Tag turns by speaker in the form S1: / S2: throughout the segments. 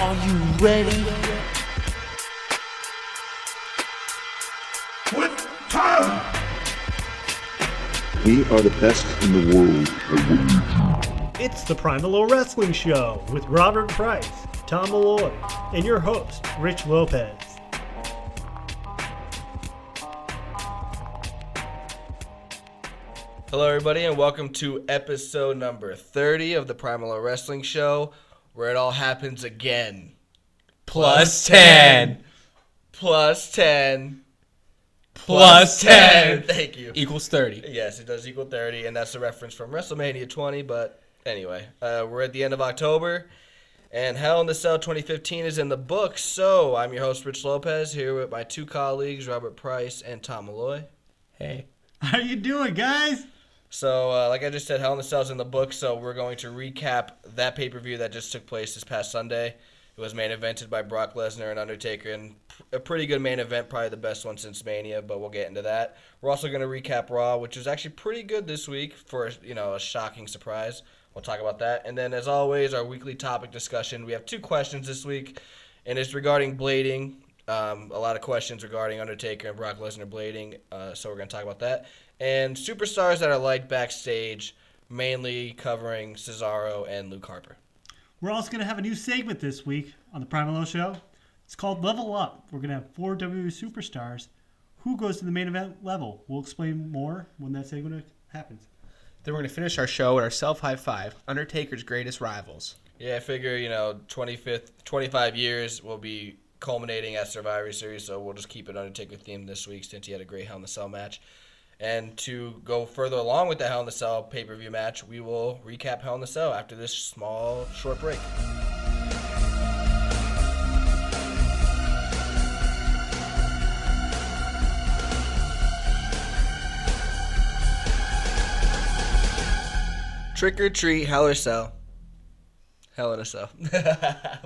S1: Are you ready?
S2: Quit time!
S3: We are the best in the world at what we do.
S4: It's the PriMalLow Wrestling Show with Robert Price, Tom Malloy, and your host, Rich Lopez.
S5: Hello, everybody, and welcome to episode number 30 of the PriMalLow Wrestling Show, where it all happens again.
S6: Plus 10.
S5: Plus 10.
S6: Plus 10.
S5: Thank you.
S6: Equals 30.
S5: Yes, it does equal 30, and that's a reference from WrestleMania 20, but anyway, we're at the end of October, and Hell in the Cell 2015 is in the books, so I'm your host, Rich Lopez, here with my two colleagues, Robert Price and Tom Malloy.
S6: Hey.
S4: How you doing, guys?
S5: So, like I just said, Hell in the Cell is in the book, so we're going to recap that pay-per-view that just took place this past Sunday. It was main evented by Brock Lesnar and Undertaker, and a pretty good main event, probably the best one since Mania, but we'll get into that. We're also going to recap Raw, which is actually pretty good this week for, a shocking surprise. We'll talk about that. And then, as always, our weekly topic discussion. We have two questions this week, and it's regarding blading. A lot of questions regarding Undertaker and Brock Lesnar blading, so we're going to talk about that. And superstars that are liked backstage, mainly covering Cesaro and Luke Harper.
S4: We're also going to have a new segment this week on the PriMalLow Show. It's called Level Up. We're going to have 4 WWE superstars. Who goes to the main event level? We'll explain more when that segment happens.
S6: Then we're going to finish our show with our self-high five, Undertaker's greatest rivals.
S5: Yeah, I figure, 25 years will be culminating at Survivor Series, so we'll just keep it Undertaker themed this week since he had a great Hell in the Cell match. And to go further along with the Hell in the Cell pay-per-view match, we will recap Hell in the Cell after this small, short break. Trick or treat, Hell or Cell. Hell in a Cell.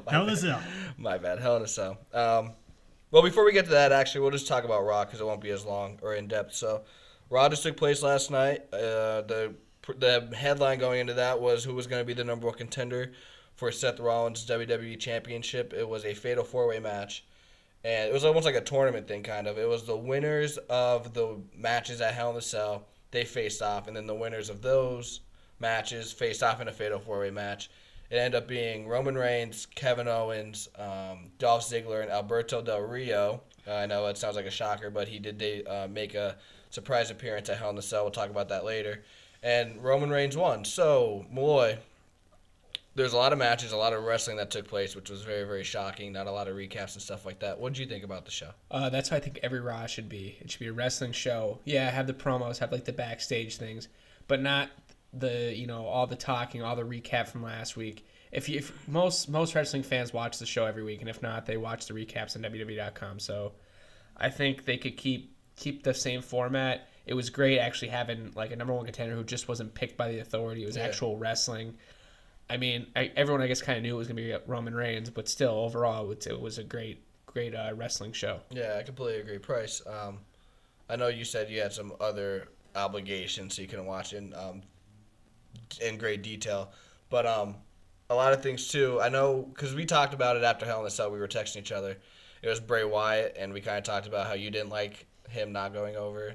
S4: Hell in a Cell.
S5: My bad. Hell in a Cell. Well, before we get to that, actually, we'll just talk about Raw because it won't be as long or in-depth. So, Raw just took place last night. The headline going into that was who was going to be the number one contender for Seth Rollins' WWE Championship. It was a fatal four-way match, and it was almost like a tournament thing, kind of. It was the winners of the matches at Hell in a Cell. They faced off, and then the winners of those matches faced off in a fatal four-way match. It ended up being Roman Reigns, Kevin Owens, Dolph Ziggler, and Alberto Del Rio. I know it sounds like a shocker, but he did make a surprise appearance at Hell in a Cell. We'll talk about that later. And Roman Reigns won. So, Malloy, there's a lot of matches, a lot of wrestling that took place, which was very, very shocking. Not a lot of recaps and stuff like that. What did you think about the show?
S6: That's how I think every Raw should be. It should be a wrestling show. Yeah, have the promos, have like the backstage things, but not the all the talking, all the recap from last week. If most wrestling fans watch the show every week, and if not, they watch the recaps on WWE.com. So I think they could keep the same format. It was great actually having like a number one contender who just wasn't picked by the authority. It was actual wrestling. I mean, everyone I guess kind of knew it was going to be Roman Reigns, but still overall it was a great wrestling show.
S5: Yeah, I completely agree. Price, I know you said you had some other obligations, so you couldn't watch it in great detail, but a lot of things too. I know because we talked about it after Hell in a Cell. We were texting each other. It was Bray Wyatt, and we kind of talked about how you didn't like him not going over.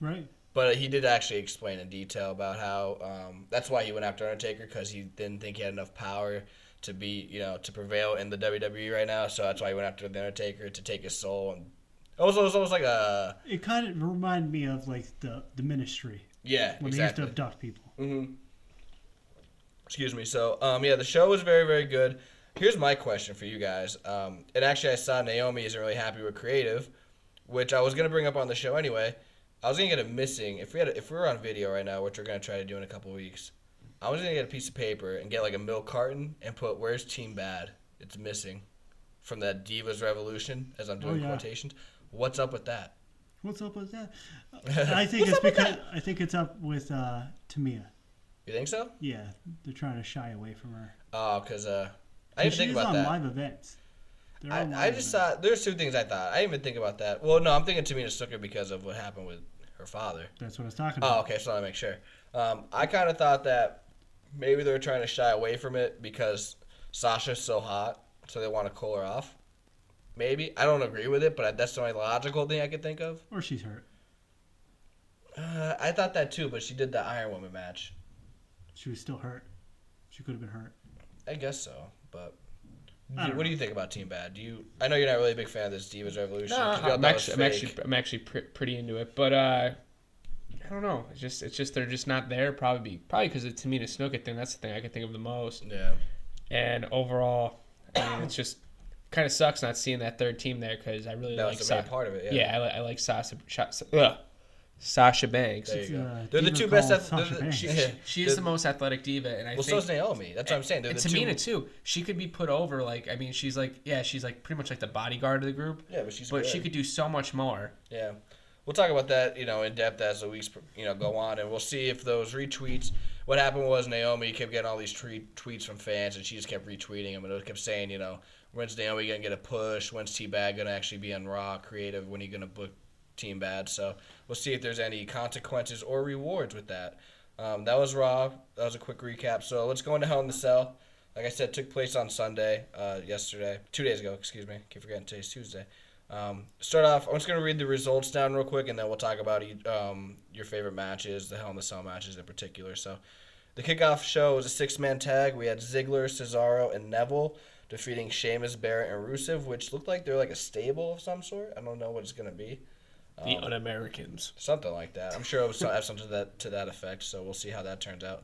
S4: Right.
S5: But he did actually explain in detail about how that's why he went after Undertaker, because he didn't think he had enough power to be, to prevail in the WWE right now. So that's why he went after the Undertaker to take his soul. And it was almost like a.
S4: It kind of reminded me of like the Ministry.
S5: Yeah,
S4: when
S5: exactly.
S4: they used to abduct people.
S5: Mm-hmm. Excuse me. So, the show was very, very good. Here's my question for you guys. And actually, I saw Naomi isn't really happy with creative, which I was going to bring up on the show anyway. I was going to get it missing. If we were on video right now, which we're going to try to do in a couple weeks, I was going to get a piece of paper and get like a milk carton and put, "Where's Team Bad?" It's missing from that Divas Revolution, as I'm doing quotations. What's up with that?
S4: What's up with that? I think it's up with Tamia.
S5: You think so?
S4: Yeah, they're trying to shy away from her.
S5: Oh, because I didn't think about that.
S4: She's on live events.
S5: I just thought there's two things I thought. I didn't even think about that. Well, no, I'm thinking Tamina Snuka because of what happened with her father.
S4: That's what I was talking about.
S5: Oh, okay. So I want to make sure. I kind of thought that maybe they were trying to shy away from it because Sasha's so hot. so they want to cool her off. Maybe. I don't agree with it, but that's the only logical thing I could think of.
S4: Or she's hurt.
S5: I thought that too, but she did the Iron Woman match.
S4: She was still hurt. She could have been hurt.
S5: I guess so, but
S4: I don't
S5: what do
S4: know.
S5: you think about Team Bad? I know you're not really a big fan of this Divas Revolution.
S6: No,
S5: 'cause you thought that was fake.
S6: I'm actually pretty into it, but I don't know. It's just they're just not there. Probably because of the Tamina Snuka thing. That's the thing I can think of the most.
S5: Yeah.
S6: And overall, I mean, it's just kind of sucks not seeing that third team there because I really
S5: That
S6: like
S5: was the main part of it.
S6: Yeah, I like Sasha Banks.
S5: There you
S4: It's
S5: go.
S4: a
S5: They're the
S4: diva
S5: two best.
S4: called
S5: They're
S4: Sasha
S5: the-
S4: Banks.
S6: She is the most athletic diva, and I
S5: Well,
S6: think
S5: so is Naomi. That's what I'm saying. They're
S6: and
S5: the
S6: Tamina
S5: two.
S6: too. She could be put over. Like I mean, she's like pretty much like the bodyguard of the group.
S5: Yeah, but she's
S6: But
S5: good.
S6: she could do so much more.
S5: Yeah. We'll talk about that, in depth as the weeks, go on, and we'll see if those retweets. What happened was Naomi kept getting all these tweets from fans, and she just kept retweeting them, and it kept saying, when's Naomi gonna get a push? When's T-Bag gonna actually be on Raw Creative? When are you gonna book Team Bad? So we'll see if there's any consequences or rewards with that. That was Raw. That was a quick recap. So let's go into Hell in the Cell. Like I said, took place on Sunday, yesterday, 2 days ago. Excuse me. Keep forgetting today's Tuesday. Start off, I'm just going to read the results down real quick, and then we'll talk about your favorite matches, the Hell in the Cell matches in particular. So the kickoff show was a six-man tag. We had Ziggler, Cesaro, and Neville defeating Sheamus, Barrett, and Rusev, which looked like they're like a stable of some sort. I don't know what it's going to be.
S6: The Un-Americans.
S5: Something like that. I'm sure it will have something to that effect, so we'll see how that turns out.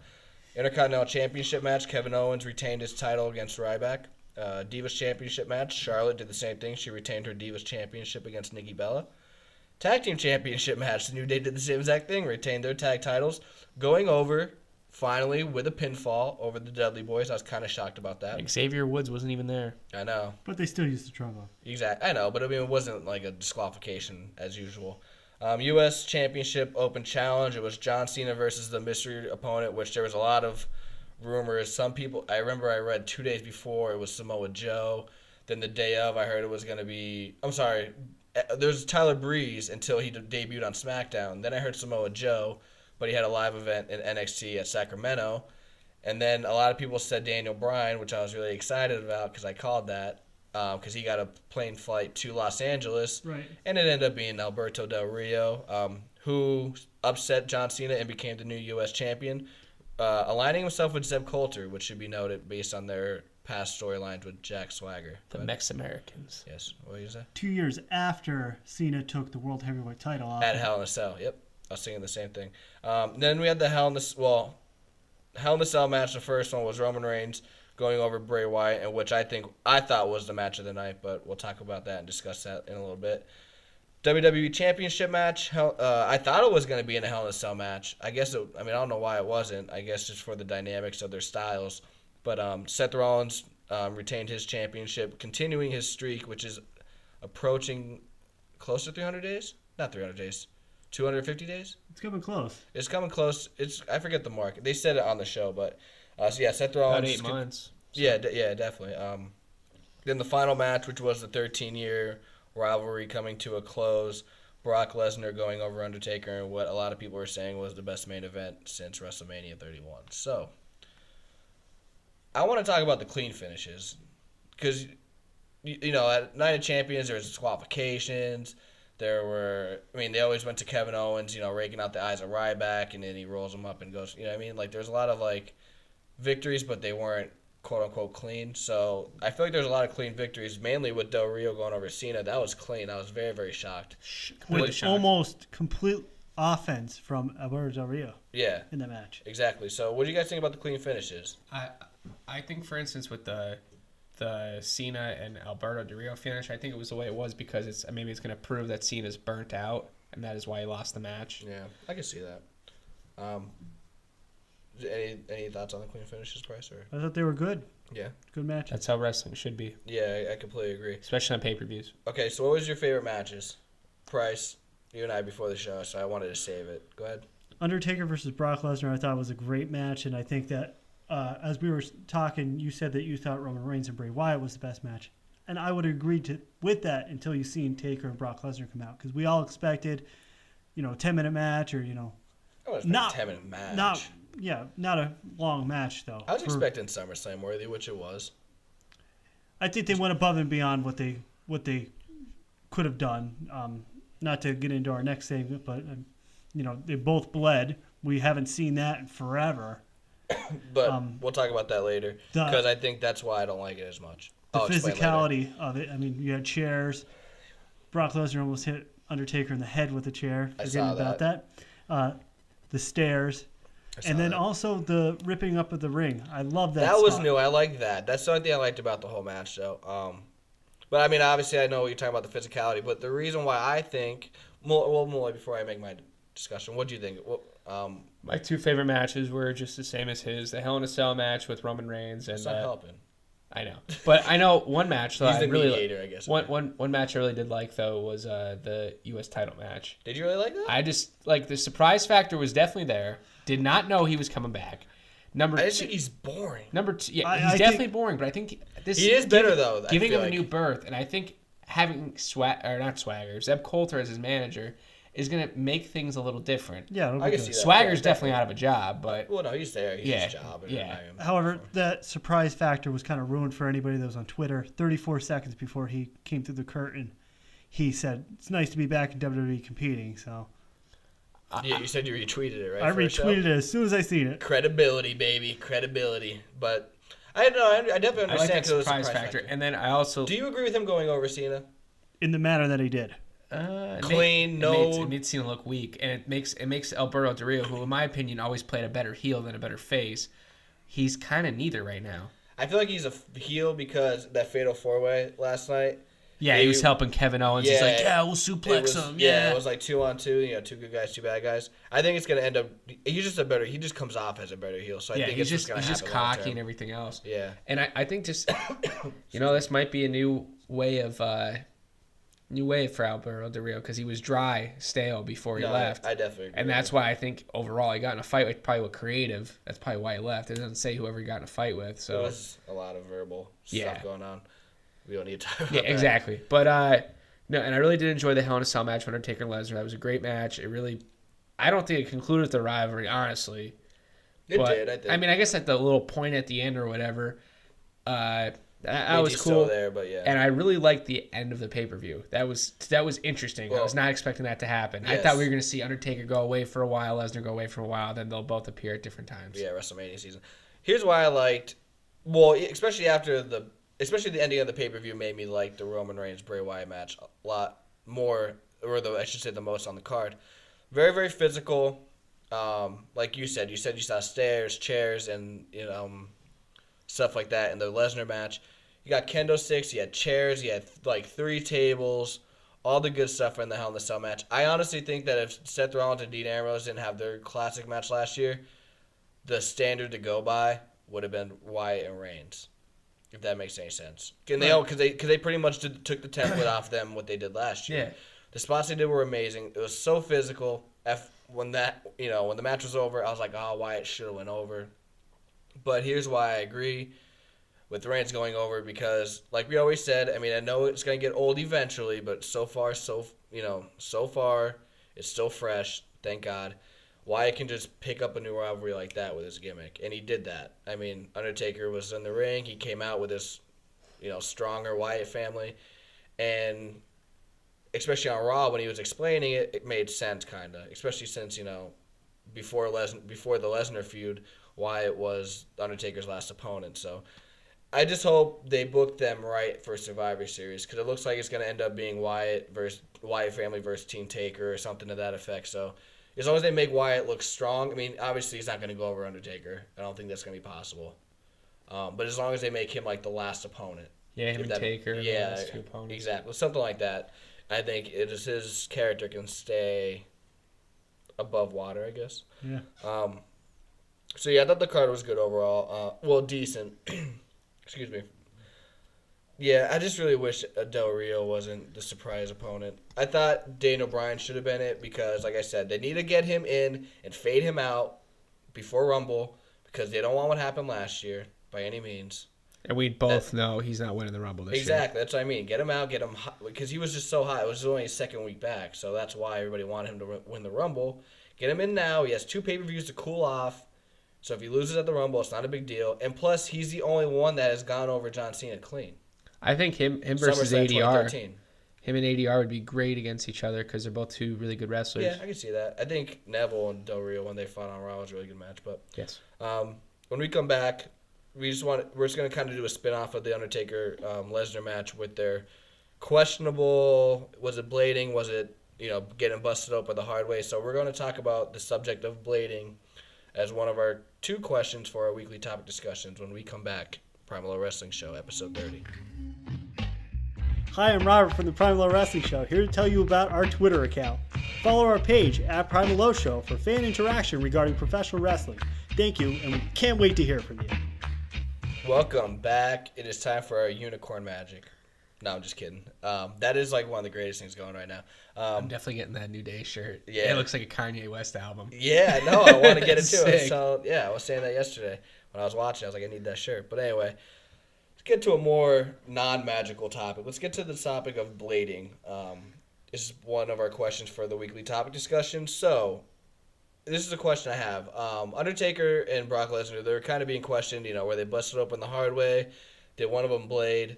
S5: Intercontinental Championship match, Kevin Owens retained his title against Ryback. Divas Championship match, Charlotte did the same thing. She retained her Divas Championship against Nikki Bella. Tag Team Championship match, the New Day did the same exact thing, retained their tag titles, going over, finally, with a pinfall over the Dudley Boys. I was kind of shocked about that.
S6: Xavier Woods wasn't even there.
S5: I know.
S4: But they still used the trombone.
S5: Exactly. I know, but I mean, it wasn't like a disqualification as usual. U.S. Championship Open Challenge, it was John Cena versus the mystery opponent, which there was a lot of rumors. Some people, I remember I read 2 days before it was Samoa Joe. Then the day of, I heard it was going to be, there's Tyler Breeze until he debuted on SmackDown. Then I heard Samoa Joe, but he had a live event in NXT at Sacramento. And then a lot of people said Daniel Bryan, which I was really excited about because I called that, because he got a plane flight to Los Angeles.
S4: Right.
S5: And it ended up being Alberto Del Rio, who upset John Cena and became the new U.S. champion, aligning himself with Zeb Coulter, which should be noted based on their past storylines with Jack Swagger.
S6: The Mex-Americans.
S5: Yes. What did you say?
S4: 2 years after Cena took the World Heavyweight title off.
S5: At Hell in a Cell. Yep. I was thinking the same thing. Then we had the Hell in the Cell match. The first one was Roman Reigns going over Bray Wyatt, and which I thought was the match of the night, but we'll talk about that and discuss that in a little bit. WWE Championship match. I thought it was going to be in a Hell in a Cell match. I don't know why it wasn't. I guess just for the dynamics of their styles. But Seth Rollins retained his championship, continuing his streak, which is approaching close to 300 days? Not 300 days. 250 days?
S4: It's coming close.
S5: It's coming close. I forget the mark. They said it on the show, but Seth Rollins.
S6: About 8 months.
S5: Yeah, definitely. Then the final match, which was the 13-year rivalry coming to a close, Brock Lesnar going over Undertaker, and what a lot of people were saying was the best main event since WrestleMania 31. So, I want to talk about the clean finishes, because, at Night of Champions, there was disqualifications. They always went to Kevin Owens, raking out the eyes of Ryback, and then he rolls them up and goes, there's a lot of, victories, but they weren't quote-unquote clean. So I feel like there's a lot of clean victories, mainly with Del Rio going over Cena. That was clean. I was very, very shocked.
S4: With almost complete offense from Alberto Del Rio
S5: Yeah,
S4: in the match.
S5: exactly. So what do you guys think about the clean finishes?
S6: I think, for instance, with the Cena and Alberto Del Rio finish, I think it was the way it was because it's going to prove that Cena's burnt out, and that is why he lost the match.
S5: Yeah, I can see that. Any thoughts on the clean finishes, Price? Or
S4: I thought they were good.
S5: yeah,
S4: Good match.
S6: That's how wrestling should be,
S5: yeah, I completely agree.
S6: especially on pay-per-views.
S5: Okay, so what was your favorite matches? Price, you and I before the show, so I wanted to save it. Go ahead.
S4: Undertaker versus Brock Lesnar I thought was a great match, and I think that as we were talking, you said that you thought Roman Reigns and Bray Wyatt was the best match. And I would agree with that until you seen Taker and Brock Lesnar come out, because we all expected, a 10-minute match or,
S5: I was
S4: not
S5: a 10-minute match.
S4: not a long match though.
S5: I was expecting SummerSlam worthy, which it was.
S4: I think they went above and beyond what they could have done. Not to get into our next segment, but they both bled. We haven't seen that in forever.
S5: But we'll talk about that later because I think that's why I don't like it as much.
S4: The physicality of it. I mean, you had chairs. Brock Lesnar almost hit Undertaker in the head with a chair. Forgetting about that. The stairs. And then also the ripping up of the ring. I love that.
S5: That was new. I like that. That's the only thing I liked about the whole match, though. But I mean, obviously, I know you're talking about the physicality. But the reason why I think, Molly, before I make my discussion, what do you think?
S6: My two favorite matches were just the same as his: the Hell in a Cell match with Roman Reigns, and
S5: it's not helping.
S6: I know, but I know one match though.
S5: He's the mediator, I guess.
S6: One match I really did like though was the U.S. title match.
S5: Did you really like that?
S6: I just like the surprise factor was definitely there. Did not know he was coming back.
S5: I just think he's boring.
S6: Number two, yeah, he's definitely boring, but I think this
S5: he is better though.
S6: Giving him a new birth, and I think having Zeb Coulter as his manager is going to make things a little different.
S4: Yeah,
S5: I can see that.
S6: Swagger's definitely out of a job, but
S5: no, he's there. He's his job.
S4: However, that surprise factor was kind of ruined for anybody that was on Twitter. 34 seconds before he came through the curtain, he said, "It's nice to be back in WWE competing." So.
S5: Yeah, you said you retweeted it, right?
S4: I retweeted it as soon as I seen it.
S5: Credibility, baby, credibility. But I definitely understand
S6: I like that surprise factor. And then I also.
S5: Do you agree with him going over Cena?
S4: In the manner that he did.
S5: Clean,
S6: It made Cena look weak, and it makes Alberto Del Rio, who in my opinion always played a better heel than a better face. He's kind of neither right now.
S5: I feel like he's a heel because that Fatal 4-Way last night.
S6: Yeah, he was helping Kevin Owens. He's like, we'll suplex him. Yeah,
S5: it was like 2-on-2. 2 good guys, 2 bad guys. I think it's gonna end up. He just comes off as a better heel. So I think it's just gonna happen. He's just
S6: cocky and everything else.
S5: Yeah,
S6: and I think just this might be a new way for Alberto Del Rio because he was dry, stale before he left.
S5: I definitely agree.
S6: And that's why I think overall he got in a fight with probably Creative. That's probably why he left. It doesn't say whoever he got in a fight with. So
S5: there was a lot of verbal stuff going on. We don't need to talk about that.
S6: Exactly. But no, and I really did enjoy the Hell in a Cell match with Undertaker and Lesnar. That was a great match. I don't think it concluded the rivalry, honestly.
S5: It did, I think.
S6: I mean, I guess at the little point at the end or whatever, that was cool.
S5: Still there, but yeah.
S6: And I really liked the end of the pay-per-view. That was interesting. I was not expecting that to happen.
S5: Yes.
S6: I thought we were going to see Undertaker go away for a while, Lesnar go away for a while, then they'll both appear at different times.
S5: Yeah, WrestleMania season. Here's why I liked, especially the ending of the pay-per-view made me like the Roman Reigns Bray Wyatt match a lot more, or I should say the most on the card. Very, very physical. Like you said you saw stairs, chairs, and stuff like that in the Lesnar match. You got kendo sticks, you had chairs, you had like 3 tables, all the good stuff in the Hell in a Cell match. I honestly think that if Seth Rollins and Dean Ambrose didn't have their classic match last year, the standard to go by would have been Wyatt and Reigns. If that makes any sense, because they pretty much took the template off them what they did last year.
S6: Yeah.
S5: The spots they did were amazing. It was so physical. When the match was over, I was like, oh, Wyatt should have went over. But here's why I agree with Reigns going over because, like we always said, I mean, I know it's gonna get old eventually, but so far it's still fresh. Thank God. Wyatt can just pick up a new rivalry like that with his gimmick, and he did that. I mean, Undertaker was in the ring. He came out with his, stronger Wyatt family, and especially on Raw when he was explaining it, it made sense, kind of. Especially since before the Lesnar feud, Wyatt was Undertaker's last opponent. So I just hope they book them right for Survivor Series because it looks like it's going to end up being Wyatt family versus Team Taker or something to that effect. So. As long as they make Wyatt look strong, I mean, obviously he's not going to go over Undertaker. I don't think that's going to be possible. But as long as they make him like the last opponent.
S6: Yeah, him and Taker.
S5: Yeah,
S6: the last 2 opponents.
S5: Exactly. Something like that. I think his character can stay above water, I guess.
S4: Yeah.
S5: So, yeah, I thought the card was good overall. Decent. Excuse me. Yeah, I just really wish Del Rio wasn't the surprise opponent. I thought Daniel Bryan should have been it because, like I said, they need to get him in and fade him out before Rumble because they don't want what happened last year by any means.
S6: And we both know he's not winning the Rumble this year.
S5: Exactly, that's what I mean. Get him out, get him hot, because he was just so hot. It was only his second week back, so that's why everybody wanted him to win the Rumble. Get him in now. He has 2 pay-per-views to cool off. So if he loses at the Rumble, it's not a big deal. And plus, he's the only one that has gone over John Cena clean.
S6: I think him versus
S5: SummerSlam
S6: ADR.
S5: 2013.
S6: Him and ADR would be great against each other because they're both two really good wrestlers.
S5: Yeah, I can see that. I think Neville and Del Rio, when they fought on Raw, was a really good match. But
S6: Yes.
S5: when we come back, we're just going to kind of do a spin-off of the Undertaker Lesnar match with their questionable, was it blading? Was it, getting busted open the hard way? So we're going to talk about the subject of blading as one of our 2 questions for our weekly topic discussions when we come back. PriMalLow Wrestling Show, episode 30.
S4: Hi, I'm Robert from the PriMalLow Wrestling Show, here to tell you about our Twitter account. Follow our page at PriMalLow Show for fan interaction regarding professional wrestling. Thank you, and we can't wait to hear from you.
S5: Welcome back. It is time for our unicorn magic. No, I'm just kidding. That is like one of the greatest things going right now.
S6: I'm definitely getting that New Day shirt.
S5: Yeah.
S6: It looks like a Kanye West album.
S5: Yeah, no, I want to get it too.
S6: Sick.
S5: So, I was saying that yesterday when I was watching. I was like, I need that shirt. But anyway, let's get to a more non-magical topic. Let's get to the topic of blading. This is one of our questions for the weekly topic discussion. So, this is a question I have. Undertaker and Brock Lesnar, they're kind of being questioned, where they busted open the hard way. Did one of them blade?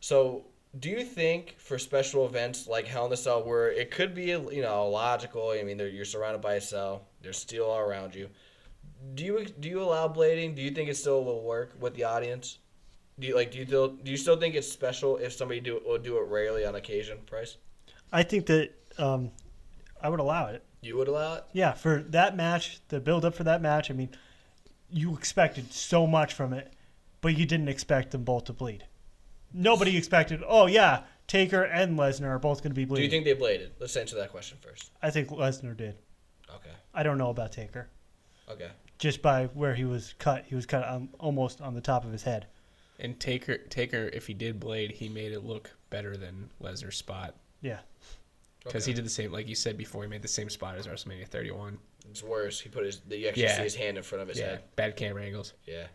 S5: So, do you think for special events like Hell in a Cell, where it could be, logical, you're surrounded by a cell, there's steel all around you, do you allow blading? Do you think it still will work with the audience? Do you still think it's special if somebody will do it rarely on occasion, Price?
S4: I think that I would allow it.
S5: You would allow it?
S4: Yeah, for that match, the build-up for that match, you expected so much from it, but you didn't expect them both to bleed. Nobody expected, Taker and Lesnar are both going to be
S5: Do
S4: bleeding.
S5: you think they bladed? Let's answer that question first.
S4: I think Lesnar did.
S5: Okay.
S4: I don't know about Taker.
S5: Okay.
S4: Just by where he was cut almost on the top of his head.
S6: And Taker, if he did blade, he made it look better than Lesnar's spot.
S4: Yeah.
S6: Because he did the same, like you said before, he made the same spot as WrestleMania 31.
S5: It's worse. He put you actually see his hand in front of his head.
S6: Bad camera angles.
S5: Yeah.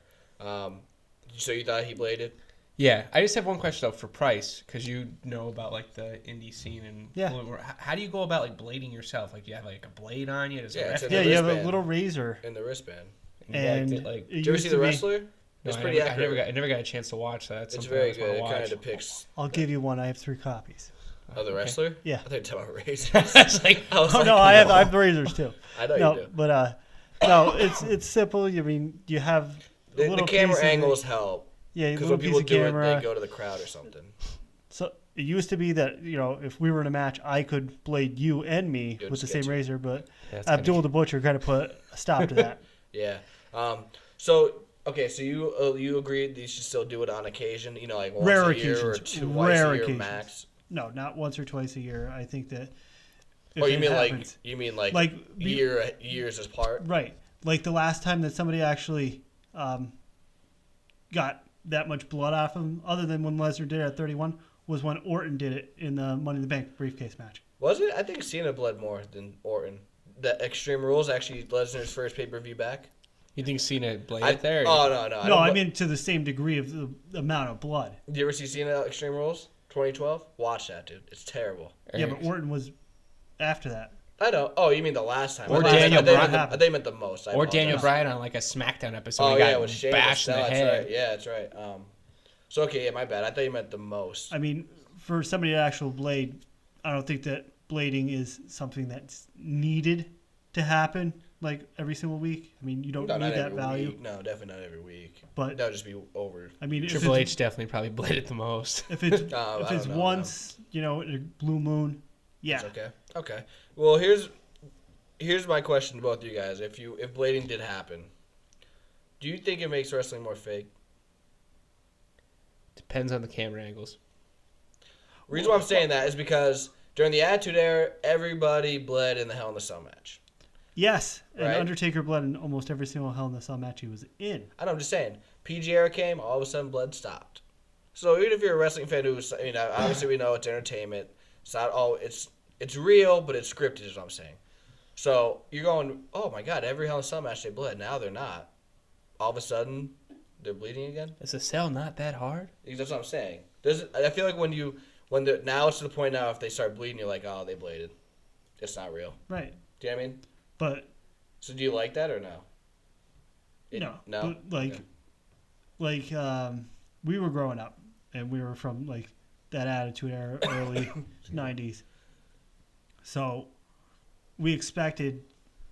S5: So you thought he bladed?
S6: Yeah, I just have one question though for Price, because you know about like the indie scene and how do you go about like blading yourself? Like, do you have like a blade on you? Does
S5: Yeah, it's
S4: Yeah, you have a
S5: wristband.
S4: little razor.
S5: In the wristband.
S4: And
S6: did
S5: Did you ever see The Wrestler?
S6: No,
S5: It's pretty accurate.
S6: I never got a chance to watch that.
S5: It's very good. It kind of depicts.
S4: I'll give you one. I have 3 copies.
S5: Oh, The Wrestler?
S4: Yeah.
S5: I thought you were talking about razors.
S6: It's like,
S5: I was
S4: Oh
S5: like,
S4: no, I have razors too.
S5: I know
S4: No,
S5: you do.
S4: but no, it's simple. You have a
S5: The
S4: little
S5: camera
S4: piece of-
S5: angles help.
S4: Yeah, a
S5: Because
S4: little
S5: when people
S4: piece of
S5: do
S4: camera.
S5: it, they go to the crowd or something.
S4: So it used to be that if we were in a match, I could blade you and me
S5: You'll
S4: with the
S5: just
S4: same
S5: get you.
S4: razor, but
S6: that's
S4: Abdul the Butcher kind of put a stop to that.
S5: Yeah. So you agreed you should still do it on occasion, like once
S4: Rare
S5: a year or
S4: occasions.
S5: twice
S4: Rare
S5: a year
S4: occasions.
S5: max.
S4: No, not once or twice a year. I think that. If
S5: Or you
S4: it
S5: mean
S4: happens,
S5: like years apart?
S4: right? Like the last time that somebody actually got that much blood off him, other than when Lesnar did it at 31, was when Orton did it in the Money in the Bank briefcase match.
S5: Was it? I think Cena bled more than Orton. The Extreme Rules actually Lesnar's first pay-per-view back.
S6: You think Cena bladed there?
S5: Oh no.
S4: No, I mean to the same degree of the amount of blood.
S5: Do you ever see Cena Extreme Rules 2012? Watch that, dude. It's terrible.
S4: Yeah, but Orton was after that.
S5: I know. Oh, you mean the last time?
S6: Or
S5: I thought
S6: Daniel
S5: I thought
S4: Bryan.
S5: they meant the most. I
S6: Or Daniel
S5: apologize.
S6: Bryan on like a SmackDown episode.
S5: Oh
S6: he
S5: yeah,
S6: got
S5: with Sheamus.
S6: bashed in the
S5: That's
S6: head.
S5: right. Yeah, that's right. So okay, yeah, my bad. I thought you meant the most.
S4: I mean, for somebody to actual blade, I don't think that blading is something that's needed to happen like every single week. I mean, you don't
S5: No,
S4: need
S5: not
S4: that
S5: every
S4: value.
S5: week. No, definitely not every week.
S4: But
S5: that would just be over.
S4: I mean,
S6: Triple H definitely probably bladed the most.
S4: if it's
S5: I
S4: if
S5: don't
S4: it's
S5: know,
S4: once, in a blue moon, yeah.
S5: It's okay. Okay. Well, here's my question to both of you guys. If blading did happen, do you think it makes wrestling more fake?
S6: Depends on the camera angles.
S5: The reason why I'm saying that is because during the Attitude Era, everybody bled in the Hell in a Cell match.
S4: Yes, and
S5: Right?
S4: Undertaker bled in almost every single Hell in a Cell match he was in.
S5: I know, I'm just saying. PG era came, all of a sudden blood stopped. So even if you're a wrestling fan who's, obviously we know it's entertainment. It's not all, it's real, but it's scripted is what I'm saying. So you're going, oh my God, every Hell in a Cell match they bled. Now they're not. All of a sudden, they're bleeding again.
S6: Is the cell not that hard?
S5: That's what I'm saying. I feel like now it's to the point now if they start bleeding, you're like, oh, they bladed. It's not real.
S4: Right.
S5: Do you know what I mean?
S4: But
S5: So do you like that or no?
S4: no.
S5: No?
S4: But we were growing up, and we were from like that Attitude Era, early '90s. So we expected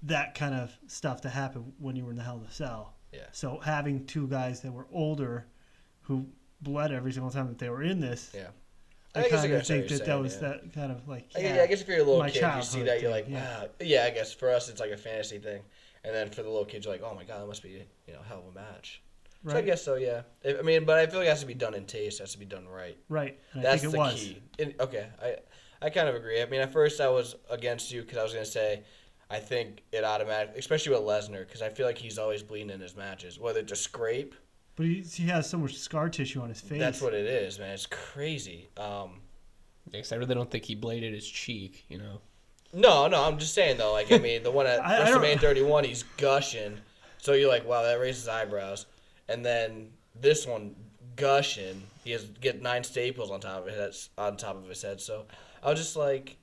S4: that kind of stuff to happen when you were in the Hell in a Cell.
S5: Yeah.
S4: So having two guys that were older, who bled every single time that they were in this.
S5: Yeah.
S4: I kind of think that was that kind of like.
S5: I guess if you're a little
S4: my
S5: kid, you see that, you're like,
S4: thing,
S5: wow. Yeah, I guess for us, it's like a fantasy thing. And then for the little kids, you're like, oh my God, that must be, hell of a match.
S4: Right.
S5: So I guess so, yeah. I mean, but I feel like it has to be done in taste. It has to be done right.
S4: Right. And
S5: That's
S4: I think
S5: the
S4: it was.
S5: key. Okay, I kind of agree. I mean, at first I was against you because I was going to say, I think it automatically, especially with Lesnar, because I feel like he's always bleeding in his matches, whether it's a scrape.
S4: But he has so much scar tissue on his face.
S5: That's what it is, man. It's crazy.
S6: I really don't think he bladed his cheek,
S5: No, I'm just saying, though. Like, I mean, the one at WrestleMania 31, he's gushing. So you're like, wow, that raises eyebrows. And then this one, gushing, he has get 9 staples on top of his head. So I was just like...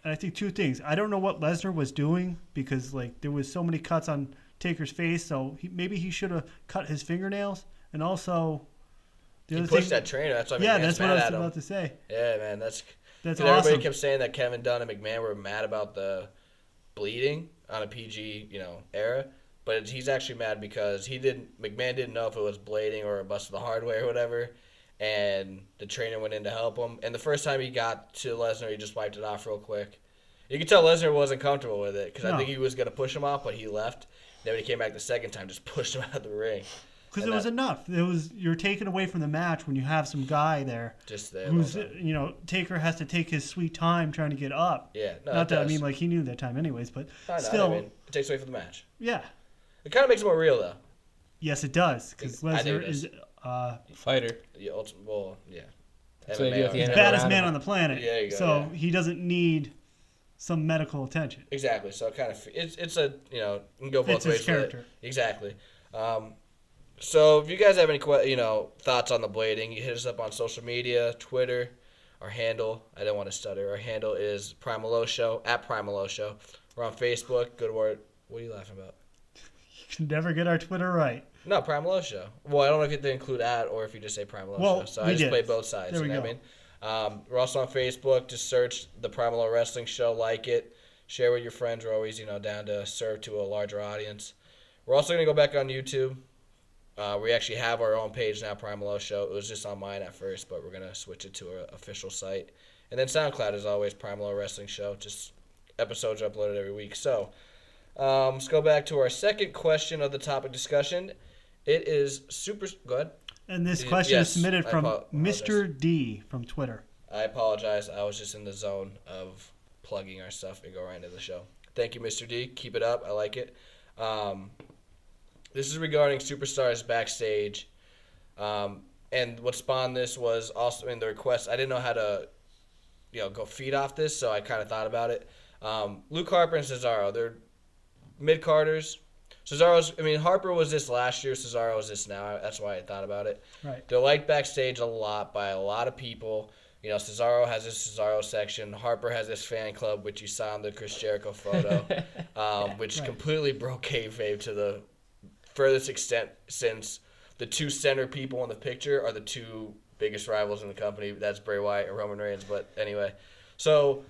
S4: And I think two things. I don't know what Lesnar was doing because, like, there was so many cuts on Taker's face. So maybe he should have cut his fingernails. And also...
S5: He pushed that trainer. That's what
S4: that's what I was about to say.
S5: Yeah, man, that's
S4: awesome.
S5: Everybody kept saying that Kevin Dunn and McMahon were mad about the bleeding on a PG, era, but he's actually mad because McMahon didn't know if it was blading or a bust of the hard way or whatever, and the trainer went in to help him. And the first time he got to Lesnar, he just wiped it off real quick. You could tell Lesnar wasn't comfortable with it because I think he was going to push him off, but he left. Then when he came back the second time, just pushed him out of the ring.
S4: Because it was enough. You're taken away from the match when you have some guy there.
S5: Just there.
S4: Who's Taker has to take his sweet time trying to get up.
S5: Yeah. No,
S4: Not that I mean like he knew that time anyways, but still.
S5: I mean, it takes away from the match.
S4: Yeah.
S5: It kind of makes it more real though.
S4: Yes, it does. Because Lesnar is
S6: fighter.
S5: Yeah. Well, yeah.
S6: That's what they do at the end
S4: the
S6: of the
S4: baddest
S6: round.
S4: man on the planet.
S5: Yeah, you go,
S4: so he doesn't need some medical attention.
S5: Exactly. So it kind of it's a you can go both
S4: Fits
S5: ways.
S4: his character.
S5: Exactly. So if you guys have any thoughts on the blading, you hit us up on social media, Twitter, our handle. I don't want to stutter. Our handle is PriMalLow Show at PriMalLow Show. We're on Facebook. Good word. What are you laughing about?
S4: You can never get our Twitter right.
S5: No, PriMalLow Show. Well, I don't know if you have to include at or if you just say PriMalLow Show. So I just play both sides.
S4: There we go.
S5: What I mean? We're also on Facebook. Just search the PriMalLow Wrestling Show. Like it. Share with your friends. We're always down to serve to a larger audience. We're also going to go back on YouTube. We actually have our own page now, PriMalLow Show. It was just on mine at first, but we're going to switch it to our official site. And then SoundCloud is always PriMalLow Wrestling Show. Just episodes are uploaded every week. So let's go back to our second question of the topic discussion. It is super... Go ahead.
S4: And this question is submitted from
S5: apologize.
S4: Mr. D from Twitter.
S5: I apologize. I was just in the zone of plugging our stuff and go right into the show. Thank you, Mr. D. Keep it up. I like it. This is regarding superstars backstage. And what spawned this was also in the request. I didn't know how to, go feed off this, so I kind of thought about it. Luke Harper and Cesaro, they're mid-carders. Harper was this last year. Cesaro was this now. That's why I thought about it.
S4: Right.
S5: They're liked backstage a lot by a lot of people. Cesaro has his Cesaro section. Harper has this fan club, which you saw in the Chris Jericho photo, which completely broke kayfabe to the furthest extent since the two center people in the picture are the two biggest rivals in the company. That's Bray Wyatt and Roman Reigns. But anyway, so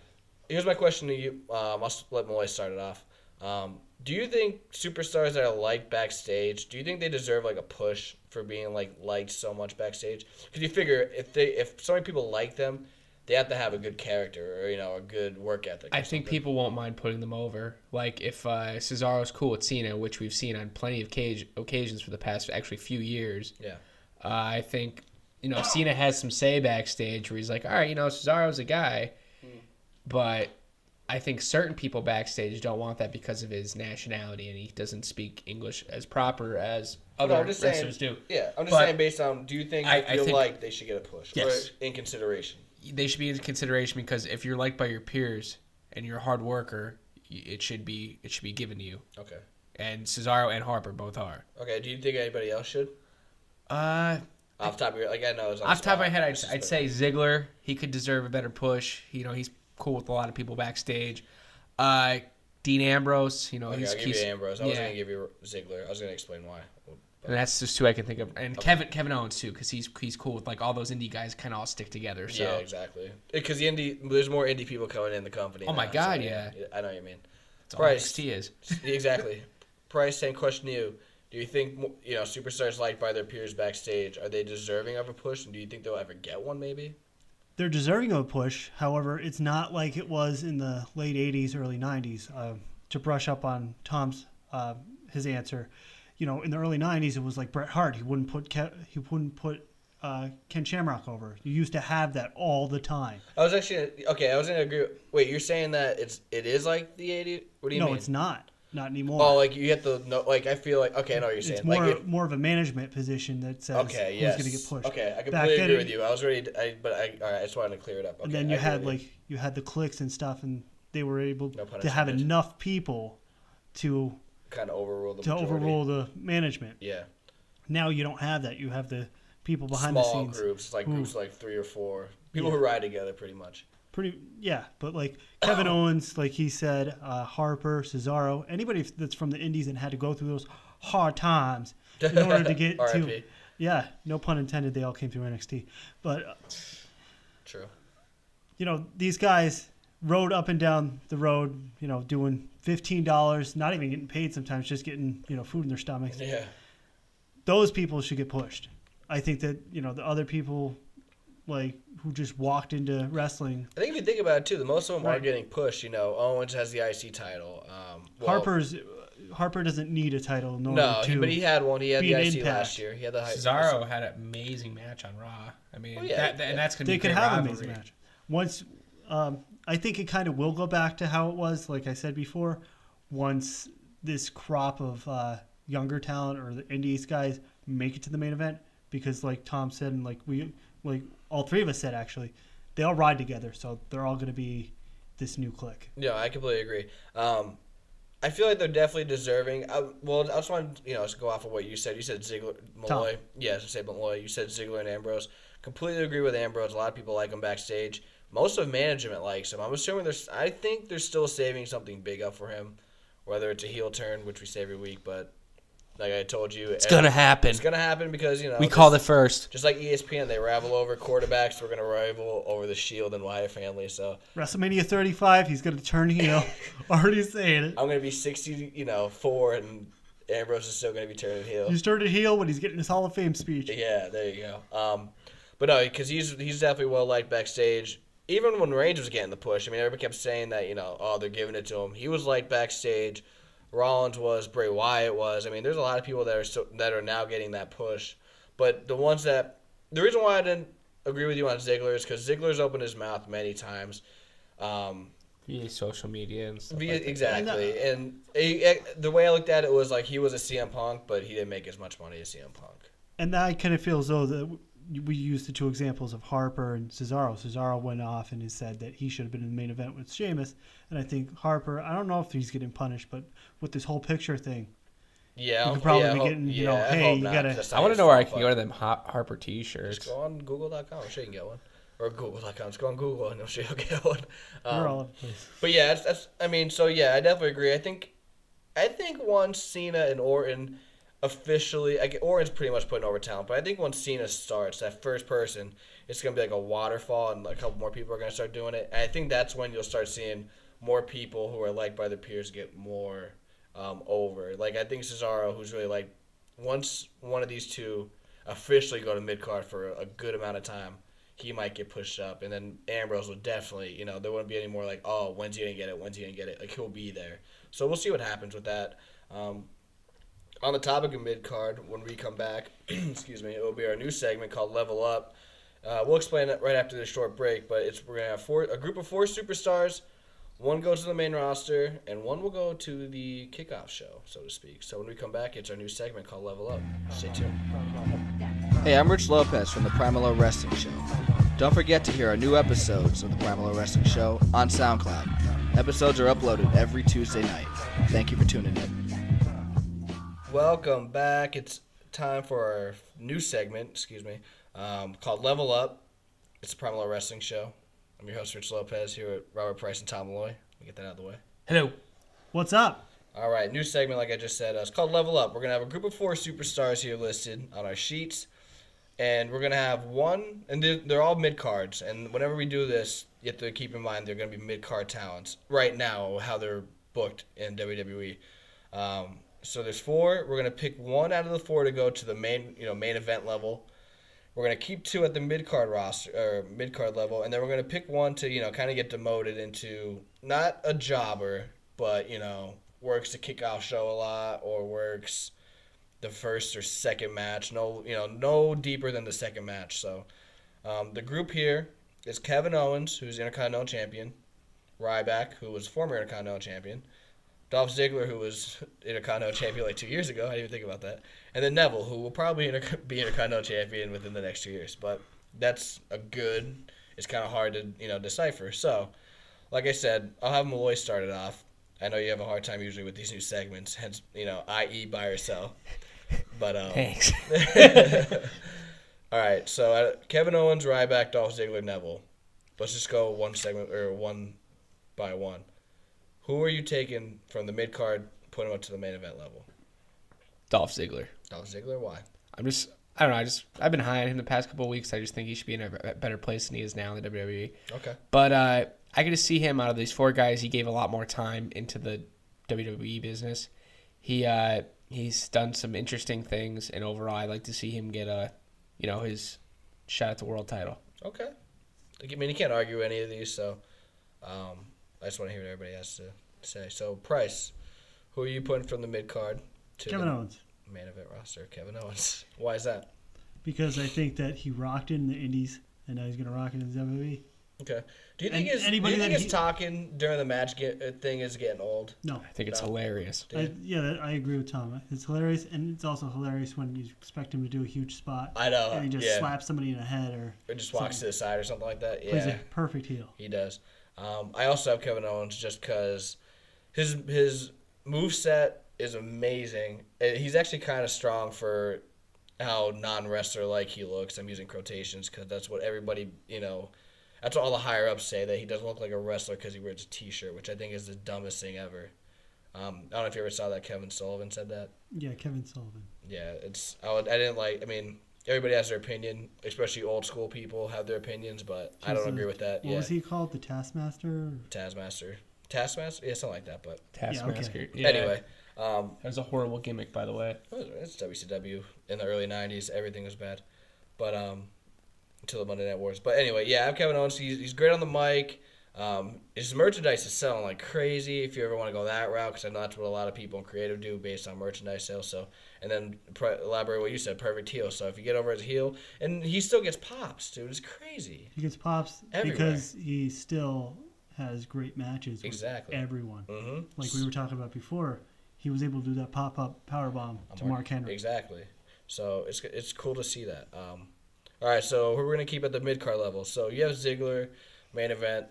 S5: here's my question to you. I'll let Malloy start it off. Do you think superstars that are liked backstage, do you think they deserve like a push for being liked so much backstage? Because you figure if so many people like them, they have to have a good character or a good work ethic.
S6: I think people won't mind putting them over. Like if Cesaro's cool with Cena, which we've seen on plenty of occasions for the past actually few years.
S5: Yeah.
S6: I think Cena has some say backstage where he's like, all right, Cesaro's a guy, but I think certain people backstage don't want that because of his nationality and he doesn't speak English as proper as other wrestlers do.
S5: Yeah, I'm just saying based on, do you think
S6: I think
S5: like they should get a push?
S6: Yes.
S5: Or in consideration?
S6: They should be in consideration because if you're liked by your peers and you're a hard worker, it should be given to you.
S5: Okay.
S6: And Cesaro and Harper both are.
S5: Okay, do you think anybody else should?
S6: Off
S5: the top of your, I know it's
S6: off the top of my head, I'd say Ziggler. He could deserve a better push. He's cool with a lot of people backstage. Dean Ambrose,
S5: Okay, I'll give you Ambrose. I wasn't going to give you Ziggler. I was going to explain why.
S6: And that's just two I can think of. And Kevin Owens too, because he's cool with like all those indie guys kind of all stick together. So.
S5: Yeah, exactly. Because there's more indie people coming in the company.
S6: Oh my God,
S5: so,
S6: yeah.
S5: I know what you mean.
S6: That's all NXT is.
S5: Exactly. Price, same question to you. Do you think superstars liked by their peers backstage, are they deserving of a push, and do you think they'll ever get one? Maybe.
S4: They're deserving of a push. However, it's not like it was in the late '80s, early '90s. To brush up on Tom's his answer, in the early '90s, it was like Bret Hart. He wouldn't put Ken Shamrock over. You used to have that all the time.
S5: I was gonna agree. Wait, you're saying that it is like the '80s? What do you mean?
S4: No, it's not. Not anymore.
S5: Oh, like you have to know. Like I feel like I know what you're saying.
S4: It's more of a management position that says who's going to get pushed.
S5: Okay, I completely agree with you. I was ready. All right, I just wanted to clear it up. Okay,
S4: and then you had the cliques and stuff, and they were able
S5: No
S4: to have enough people to
S5: kind of overrule
S4: the management.
S5: Yeah.
S4: Now you don't have that. You have the people behind
S5: Small
S4: the scenes.
S5: Groups like 3 or 4 people who ride together, pretty much.
S4: But like Kevin Owens, like he said, Harper, Cesaro, anybody that's from the Indies and had to go through those hard times in order to get to, no pun intended, they all came through NXT, but
S5: true.
S4: These guys rode up and down the road, doing $15, not even getting paid sometimes, just getting food in their stomachs.
S5: Yeah,
S4: those people should get pushed. I think that the other people like who just walked into wrestling.
S5: I think if you think about it too, most of them are getting pushed. Owens has the IC title.
S4: Harper doesn't need a title.
S5: But he had one. He had the IC
S4: Impact.
S5: last year. He had the
S6: Cesaro had an amazing match on Raw. I mean, and that's going to be a great
S4: have
S6: rivalry.
S4: an amazing match. Once, I think it kind of will go back to how it was, like I said before, once this crop of younger talent or the Indies guys make it to the main event, because like Tom said, and like all three of us said, actually, they all ride together, so they're all going to be this new clique.
S5: Yeah, I completely agree. I feel like they're definitely deserving. I just want to go off of what you said. You said Ziggler, Malloy.
S4: Tom.
S5: Yeah, I should say Malloy. You said Ziggler and Ambrose. Completely agree with Ambrose. A lot of people like him backstage. Most of management likes him. I'm assuming I think they're still saving something big up for him, whether it's a heel turn, which we say every week, but like I told you,
S6: it's gonna happen.
S5: It's gonna happen because
S6: we called it first.
S5: Just like ESPN, they rival over quarterbacks. We're gonna rival over the Shield and Wyatt family. So
S4: WrestleMania 35, he's gonna turn heel. Already saying it.
S5: I'm gonna be 64, and Ambrose is still gonna be turning heel.
S4: He's turning heel when he's getting his Hall of Fame speech.
S5: Yeah, there you go. But no, because he's definitely well liked backstage. Even when Reigns was getting the push, I mean, everybody kept saying that they're giving it to him. He was liked backstage. Rollins was, Bray Wyatt was. I mean, there's a lot of people that are now getting that push. But the reason why I didn't agree with you on Ziggler is because Ziggler's opened his mouth many times.
S6: Via social media and stuff.
S5: Exactly. And the way I looked at it was like he was a CM Punk, but he didn't make as much money as CM Punk.
S4: And I kind of feel as though that we used the two examples of Harper and Cesaro. Cesaro went off and has said that he should have been in the main event with Sheamus. And I think Harper, I don't know if he's getting punished, but with this whole picture thing, you could probably be getting, hey, you got to...
S6: I want to know where I can go to them Harper T-shirts.
S5: Just go on Google.com. I'm sure you can get one. Or Google.com. Just go on Google and I'm sure you'll get one.
S4: We're all over the place.
S5: But yeah, I definitely agree. I think once Cena and Orton... officially, Orton's pretty much putting over talent, but I think once Cena starts, that first person, it's going to be like a waterfall, and a couple more people are going to start doing it. And I think that's when you'll start seeing more people who are liked by their peers get more over. Like, I think Cesaro, who's really like, once one of these two officially go to mid-card for a good amount of time, he might get pushed up. And then Ambrose will definitely, there wouldn't be any more like, oh, when's he going to get it? Like, he'll be there. So we'll see what happens with that. On the topic of mid-card, when we come back, excuse me, it will be our new segment called Level Up. We'll explain it right after this short break, but we're going to have a group of 4 superstars. One goes to the main roster, and one will go to the kickoff show, so to speak. So when we come back, it's our new segment called Level Up. Stay tuned. Hey, I'm Rich Lopez from the PriMalLow Wrestling Show. Don't forget to hear our new episodes of the PriMalLow Wrestling Show on SoundCloud. Episodes are uploaded every Tuesday night. Thank you for tuning in. Welcome back. It's time for our new segment, called Level Up. It's the PriMalLow Wrestling Show. I'm your host, Rich Lopez, here with Robert Price and Tom Malloy. Let me get that out of the way.
S6: Hello.
S4: What's up?
S5: All right, new segment, like I just said. It's called Level Up. We're going to have a group of 4 superstars here listed on our sheets. And we're going to have one, and they're all mid-cards. And whenever we do this, you have to keep in mind they're going to be mid-card talents right now, how they're booked in WWE. So there's 4. We're going to pick one out of the 4 to go to the main event level. We're going to keep 2 at the mid-card roster or mid-card level, and then we're going to pick one to, kind of get demoted into not a jobber, but, works the kickoff show a lot or works the first or second match. No deeper than the second match. So the group here is Kevin Owens, who's Intercontinental Champion, Ryback, who was former Intercontinental Champion, Dolph Ziggler, who was Intercontinental Champion like 2 years ago. I didn't even think about that. And then Neville, who will probably be Intercontinental Champion within the next 2 years. But that's it's kind of hard to, decipher. So, like I said, I'll have Malloy start it off. I know you have a hard time usually with these new segments, hence, i.e. buy or sell. But
S6: Thanks.
S5: All right, so Kevin Owens, Ryback, Dolph Ziggler, Neville. Let's just go one segment or one by one. Who are you taking from the mid card, putting him up to the main event level?
S6: Dolph Ziggler.
S5: Dolph Ziggler, why?
S6: I don't know. I've been high on him the past couple of weeks. I just think he should be in a better place than he is now in the WWE.
S5: Okay.
S6: But I get to see him out of these 4 guys. He gave a lot more time into the WWE business. He's done some interesting things, and overall, I like to see him get his shot at the world title.
S5: Okay. I mean, you can't argue any of these, so I just want to hear what everybody has to say. So, Price, who are you putting from the mid card to
S4: Kevin
S5: the
S4: Owens.
S5: main event roster? Kevin Owens. Why is that?
S4: Because I think that he rocked it in the Indies, and now he's going to rock it in the WWE.
S5: Okay. Do you think his talking during the match thing is getting old?
S4: No.
S6: I think it's hilarious.
S4: I agree with Tom. It's hilarious, and it's also hilarious when you expect him to do a huge spot.
S5: I know.
S4: And he just slaps somebody in the head or
S5: just walks to the side or something like that. Yeah.
S4: Plays a perfect heel.
S5: He does. I also have Kevin Owens just because his moveset is amazing. He's actually kind of strong for how non-wrestler like he looks. I'm using quotations because that's what everybody, that's what all the higher ups say, that he doesn't look like a wrestler because he wears a t-shirt, which I think is the dumbest thing ever. I don't know if you ever saw that Kevin Sullivan said that.
S4: Yeah, Kevin Sullivan.
S5: Yeah, everybody has their opinion, especially old school people have their opinions, but I don't agree with that.
S4: What was he called? The Taskmaster?
S5: Taskmaster? Yeah, something like that, but.
S6: Taskmaster.
S4: okay.
S6: Yeah.
S5: Anyway.
S6: That was a horrible gimmick, by the way.
S5: It's WCW in the early 90s. Everything was bad. But, until the Monday Night Wars. But anyway, yeah, I have Kevin Owens. He's great on the mic. His merchandise is selling like crazy if you ever want to go that route, because I know that's what a lot of people in creative do based on merchandise sales. So, and then elaborate what you said, perfect heel. So if you get over as a heel, and he still gets pops, dude. It's crazy.
S4: He gets pops
S5: everywhere
S4: because he still has great matches with everyone.
S5: Mm-hmm.
S4: Like we were talking about before, he was able to do that pop-up powerbomb to Mark Henry.
S5: Exactly. So it's cool to see that. All right, so who we're going to keep at the mid-card level. So you have Ziggler, main event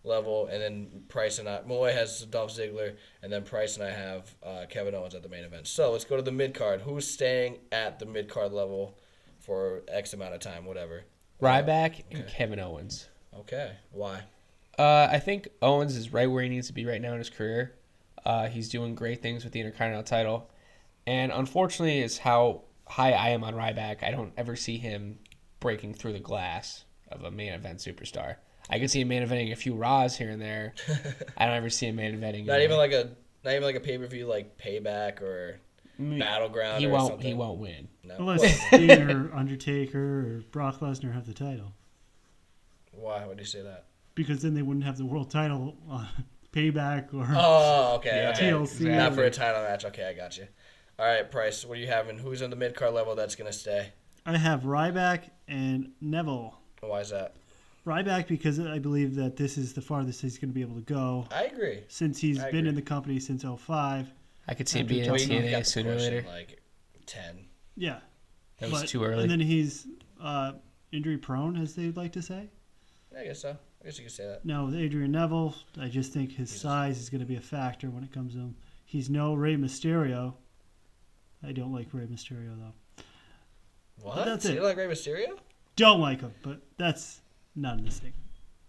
S5: level, and then Price and Malloy has Dolph Ziggler, and then Price and I have Kevin Owens at the main event. So let's go to the mid-card. Who's staying at the mid-card level for X amount of time, whatever?
S6: Ryback and Kevin Owens.
S5: Okay. Why?
S6: I think Owens is right where he needs to be right now in his career. He's doing great things with the Intercontinental title. And unfortunately, it's how high I am on Ryback. I don't ever see him breaking through the glass of a main event superstar. I can see him main eventing a few Raws here and there. I don't ever see him main eventing.
S5: Not even like a pay-per-view like Payback or Battleground
S6: he
S5: or
S6: won't,
S5: something.
S6: He won't win.
S5: No.
S4: Unless Sting or Undertaker or Brock Lesnar have the title.
S5: Why would you say that?
S4: Because then they wouldn't have the world title on Payback or
S5: okay.
S4: TLC.
S5: Not for a title match. Okay, I got you. All right, Price, what are you having? Who's in the mid-card level that's going to stay?
S4: I have Ryback and Neville.
S5: Why is that?
S4: Ryback because I believe that this is the farthest he's going to be able to go.
S5: I agree.
S4: Since he's been in the company since 2005.
S6: I could see him being in TNA sooner or later.
S5: Like 10.
S4: Yeah.
S6: That was too early.
S4: And then he's injury prone, as they'd like to say.
S5: I guess so. I guess you could say that.
S4: Now, with Adrian Neville, I just think his size is going to be a factor when it comes to him. He's no Rey Mysterio. I don't like Rey Mysterio, though.
S5: What?
S4: That's
S5: You don't like Rey Mysterio?
S4: Don't like him, but that's not in the thing.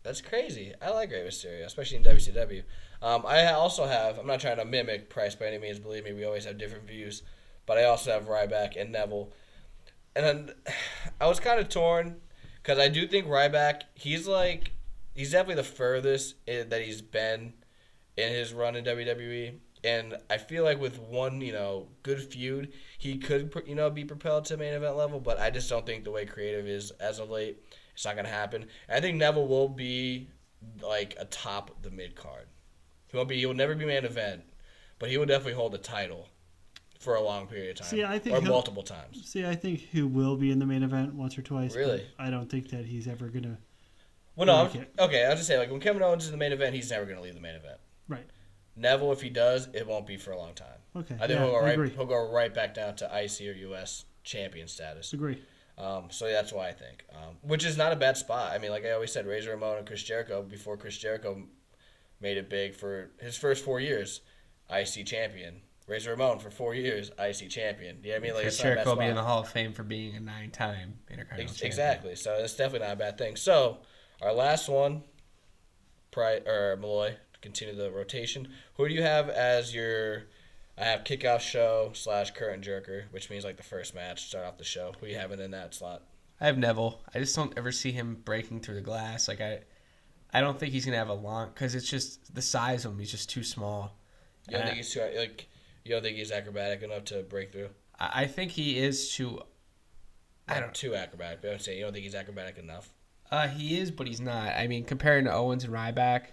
S5: That's crazy. I like Rey Mysterio, especially in WCW. I also have, I'm not trying to mimic Price by any means, believe me, we always have different views, but I also have Ryback and Neville. And then I was kind of torn because I do think Ryback, he's definitely the furthest that he's been in his run in WWE. And I feel like with one, good feud, he could, be propelled to main event level, but I just don't think the way creative is as of late, it's not going to happen. And I think Neville will be like atop the mid card. He will never be main event, but he will definitely hold the title for a long period of time, or multiple times.
S4: See, I think he will be in the main event once or twice.
S5: Really?
S4: I don't think that he's ever going to.
S5: Well, no, okay, I'll just say, like, when Kevin Owens is in the main event, he's never going to leave the main event.
S4: Right.
S5: Neville, if he does, it won't be for a long time.
S4: Okay.
S5: I think he'll go right back down to IC or US champion status.
S4: Agree.
S5: So that's why I think, which is not a bad spot. I mean, like I always said, Razor Ramon and Chris Jericho, before Chris Jericho made it big for his first 4 years, IC champion. Razor Ramon for 4 years, IC champion. Yeah, I mean, like
S6: Chris Jericho will be in the Hall of Fame for being a 9-time Intercontinental champion.
S5: Exactly. So that's definitely not a bad thing. So our last one, Malloy, to continue the rotation. Who do you have as your? I have kickoff show / curtain jerker, which means like the first match, start off the show. Who are you having in that slot?
S6: I have Neville. I just don't ever see him breaking through the glass. Like I don't think he's gonna have a long because it's just the size of him. He's just too small.
S5: You don't think he's too You don't think he's acrobatic enough to break through?
S6: I think he is too. I don't
S5: too acrobatic. But I'm saying you don't think he's acrobatic enough.
S6: He is, but he's not. I mean, comparing to Owens and Ryback,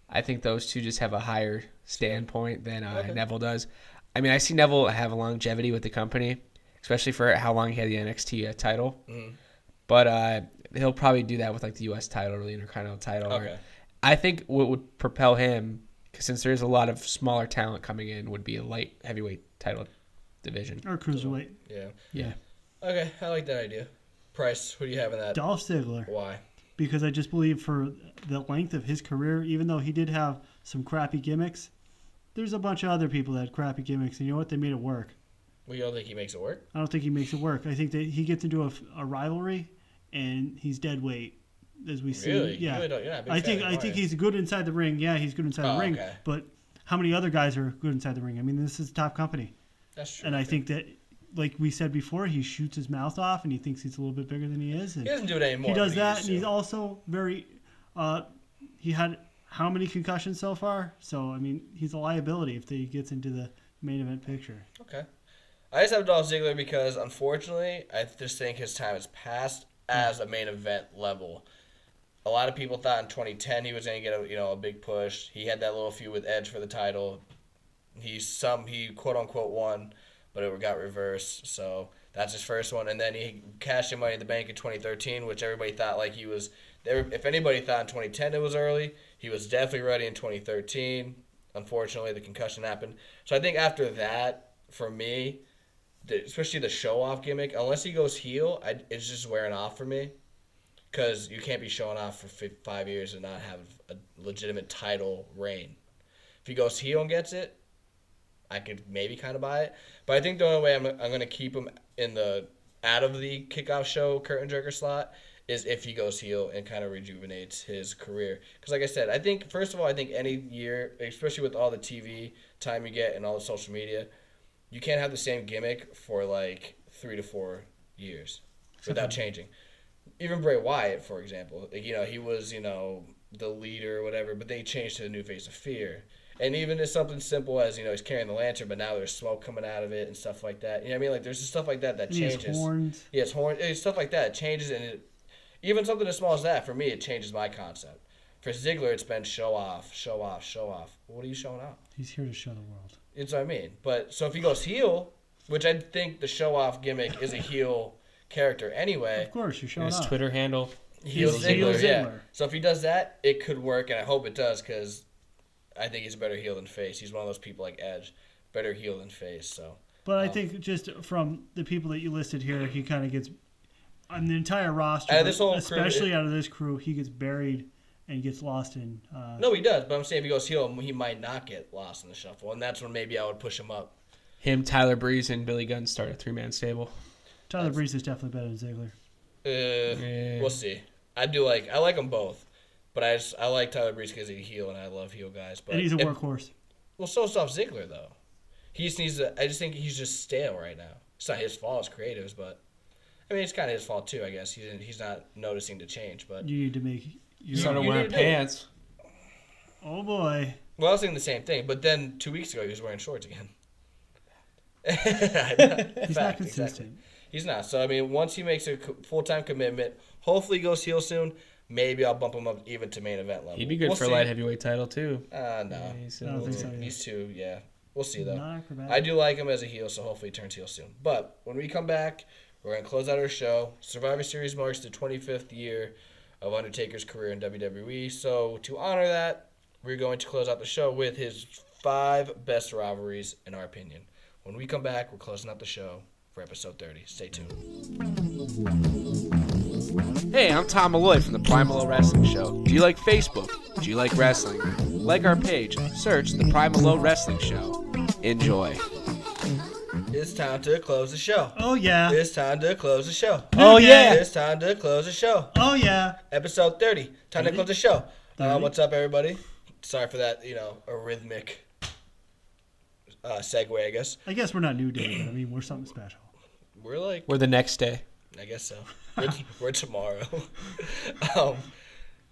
S6: I think those two just have a higher standpoint than Neville does. I mean, I see Neville have a longevity with the company, especially for how long he had the NXT title. Mm-hmm. But he'll probably do that with like the U.S. title or the Intercontinental title.
S5: Okay.
S6: I think what would propel him, since there's a lot of smaller talent coming in, would be a light heavyweight title division.
S4: Or cruiserweight.
S6: Yeah.
S5: Okay, I like that idea. Price, who do you have in that?
S4: Dolph Ziggler.
S5: Why?
S4: Because I just believe for the length of his career, even though he did have some crappy gimmicks, there's a bunch of other people that had crappy gimmicks, and you know what? They made it work.
S5: Well, you don't think he makes it work?
S4: I don't think he makes it work. I think that he gets into a rivalry, and he's dead weight, as we see.
S5: Really?
S4: Yeah.
S5: You're not a big
S4: I
S5: fan
S4: think he's good inside the ring. Yeah, he's good inside the ring.
S5: Okay.
S4: But how many other guys are good inside the ring? I mean, this is a top company.
S5: That's true.
S4: And I think that, like we said before, he shoots his mouth off, and he thinks he's a little bit bigger than he is. And
S5: he doesn't do it anymore.
S4: He does that, and he's also very. He had how many concussions so far? So I mean, he's a liability if he gets into the main event picture.
S5: Okay. I just have Dolph Ziggler because, unfortunately, I just think his time has passed as a main event level. A lot of people thought in 2010 he was going to get a big push. He had that little feud with Edge for the title. He quote unquote won, but it got reversed. So that's his first one, and then he cashed in Money in the Bank in 2013, which everybody thought like he was. If anybody thought in 2010 it was early, he was definitely ready in 2013. Unfortunately, the concussion happened. So I think after that, for me, especially the show-off gimmick, unless he goes heel, it's just wearing off for me. Because you can't be showing off for 5 years and not have a legitimate title reign. If he goes heel and gets it, I could maybe kind of buy it. But I think the only way I'm going to keep him out of the kickoff show curtain jerker slot is if he goes heel and kind of rejuvenates his career. Because like I said, I think any year, especially with all the TV time you get and all the social media, you can't have the same gimmick for like 3 to 4 years without changing. Even Bray Wyatt, for example, he was, the leader or whatever, but they changed to the new face of fear. And even it's something simple as, he's carrying the lantern, but now there's smoke coming out of it and stuff like that. You know what I mean? Like, there's just stuff like that changes.
S4: He has horns.
S5: Yeah, it's horns. It's stuff like that. It changes, and even something as small as that, for me, it changes my concept. For Ziggler, it's been show off, show off, show off. What are you showing off?
S4: He's here to show the world.
S5: It's what I mean. But, so if he goes heel, which I think the show-off gimmick is a heel character anyway.
S4: Of course, you're showing
S6: his
S4: off.
S6: Twitter handle.
S5: Heel Ziggler, yeah. So if he does that, it could work, and I hope it does, because I think he's a better heel than face. He's one of those people like Edge, better heel than face. So,
S4: but I think just from the people that you listed here, he kind of gets on the entire roster,
S5: out of this whole
S4: especially
S5: crew,
S4: out of this crew, he gets buried and gets lost in.
S5: No, he does. But I'm saying if he goes heel, he might not get lost in the shuffle, and that's when maybe I would push him up.
S6: Him, Tyler Breeze, and Billy Gunn start a 3-man stable.
S4: Tyler Breeze is definitely better than Ziggler.
S5: We'll see. I like them both. But I like Tyler Breeze because he's a heel, and I love heel guys. But
S4: And he's a workhorse.
S5: Well, so is Dolph Ziggler, though. He just needs to. I just think he's just stale right now. It's not his fault as creatives, but I mean, it's kind of his fault too. I guess he's not noticing the change. But
S4: You need to make.
S6: You started wearing pants.
S4: Oh boy.
S5: Well, I was thinking the same thing, but then 2 weeks ago he was wearing shorts again.
S4: He's not consistent.
S5: Exactly. He's not. So I mean, once he makes a full-time commitment, hopefully he goes heel soon. Maybe I'll bump him up even to main event level.
S6: He'd be good for a light heavyweight title too.
S5: No.
S6: Yeah,
S4: I don't think so. Yeah.
S5: He's too. Yeah, we'll see though.
S4: Not acrobatic.
S5: I do like him as a heel, so hopefully he turns heel soon. But when we come back, we're gonna close out our show. Survivor Series marks the 25th year of Undertaker's career in WWE. So to honor that, we're going to close out the show with his 5 best rivalries, in our opinion. When we come back, we're closing out the show for episode 30. Stay tuned.
S6: Hey, I'm Tom Malloy from the PriMalLow Wrestling Show. Do you like Facebook? Do you like wrestling? Like our page. Search the PriMalLow Wrestling Show. Enjoy.
S5: It's time to close the show.
S4: Oh yeah.
S5: It's time to close the show.
S6: Oh yeah.
S5: It's time to close the show.
S4: Oh yeah.
S5: Episode 30. Time to
S4: 30?
S5: close the show.
S4: 30?
S5: What's up, everybody? Sorry for that, a rhythmic segue, I guess.
S4: I guess we're not New Day, but I mean we're something special.
S6: We're the next day.
S5: I guess so. We're tomorrow.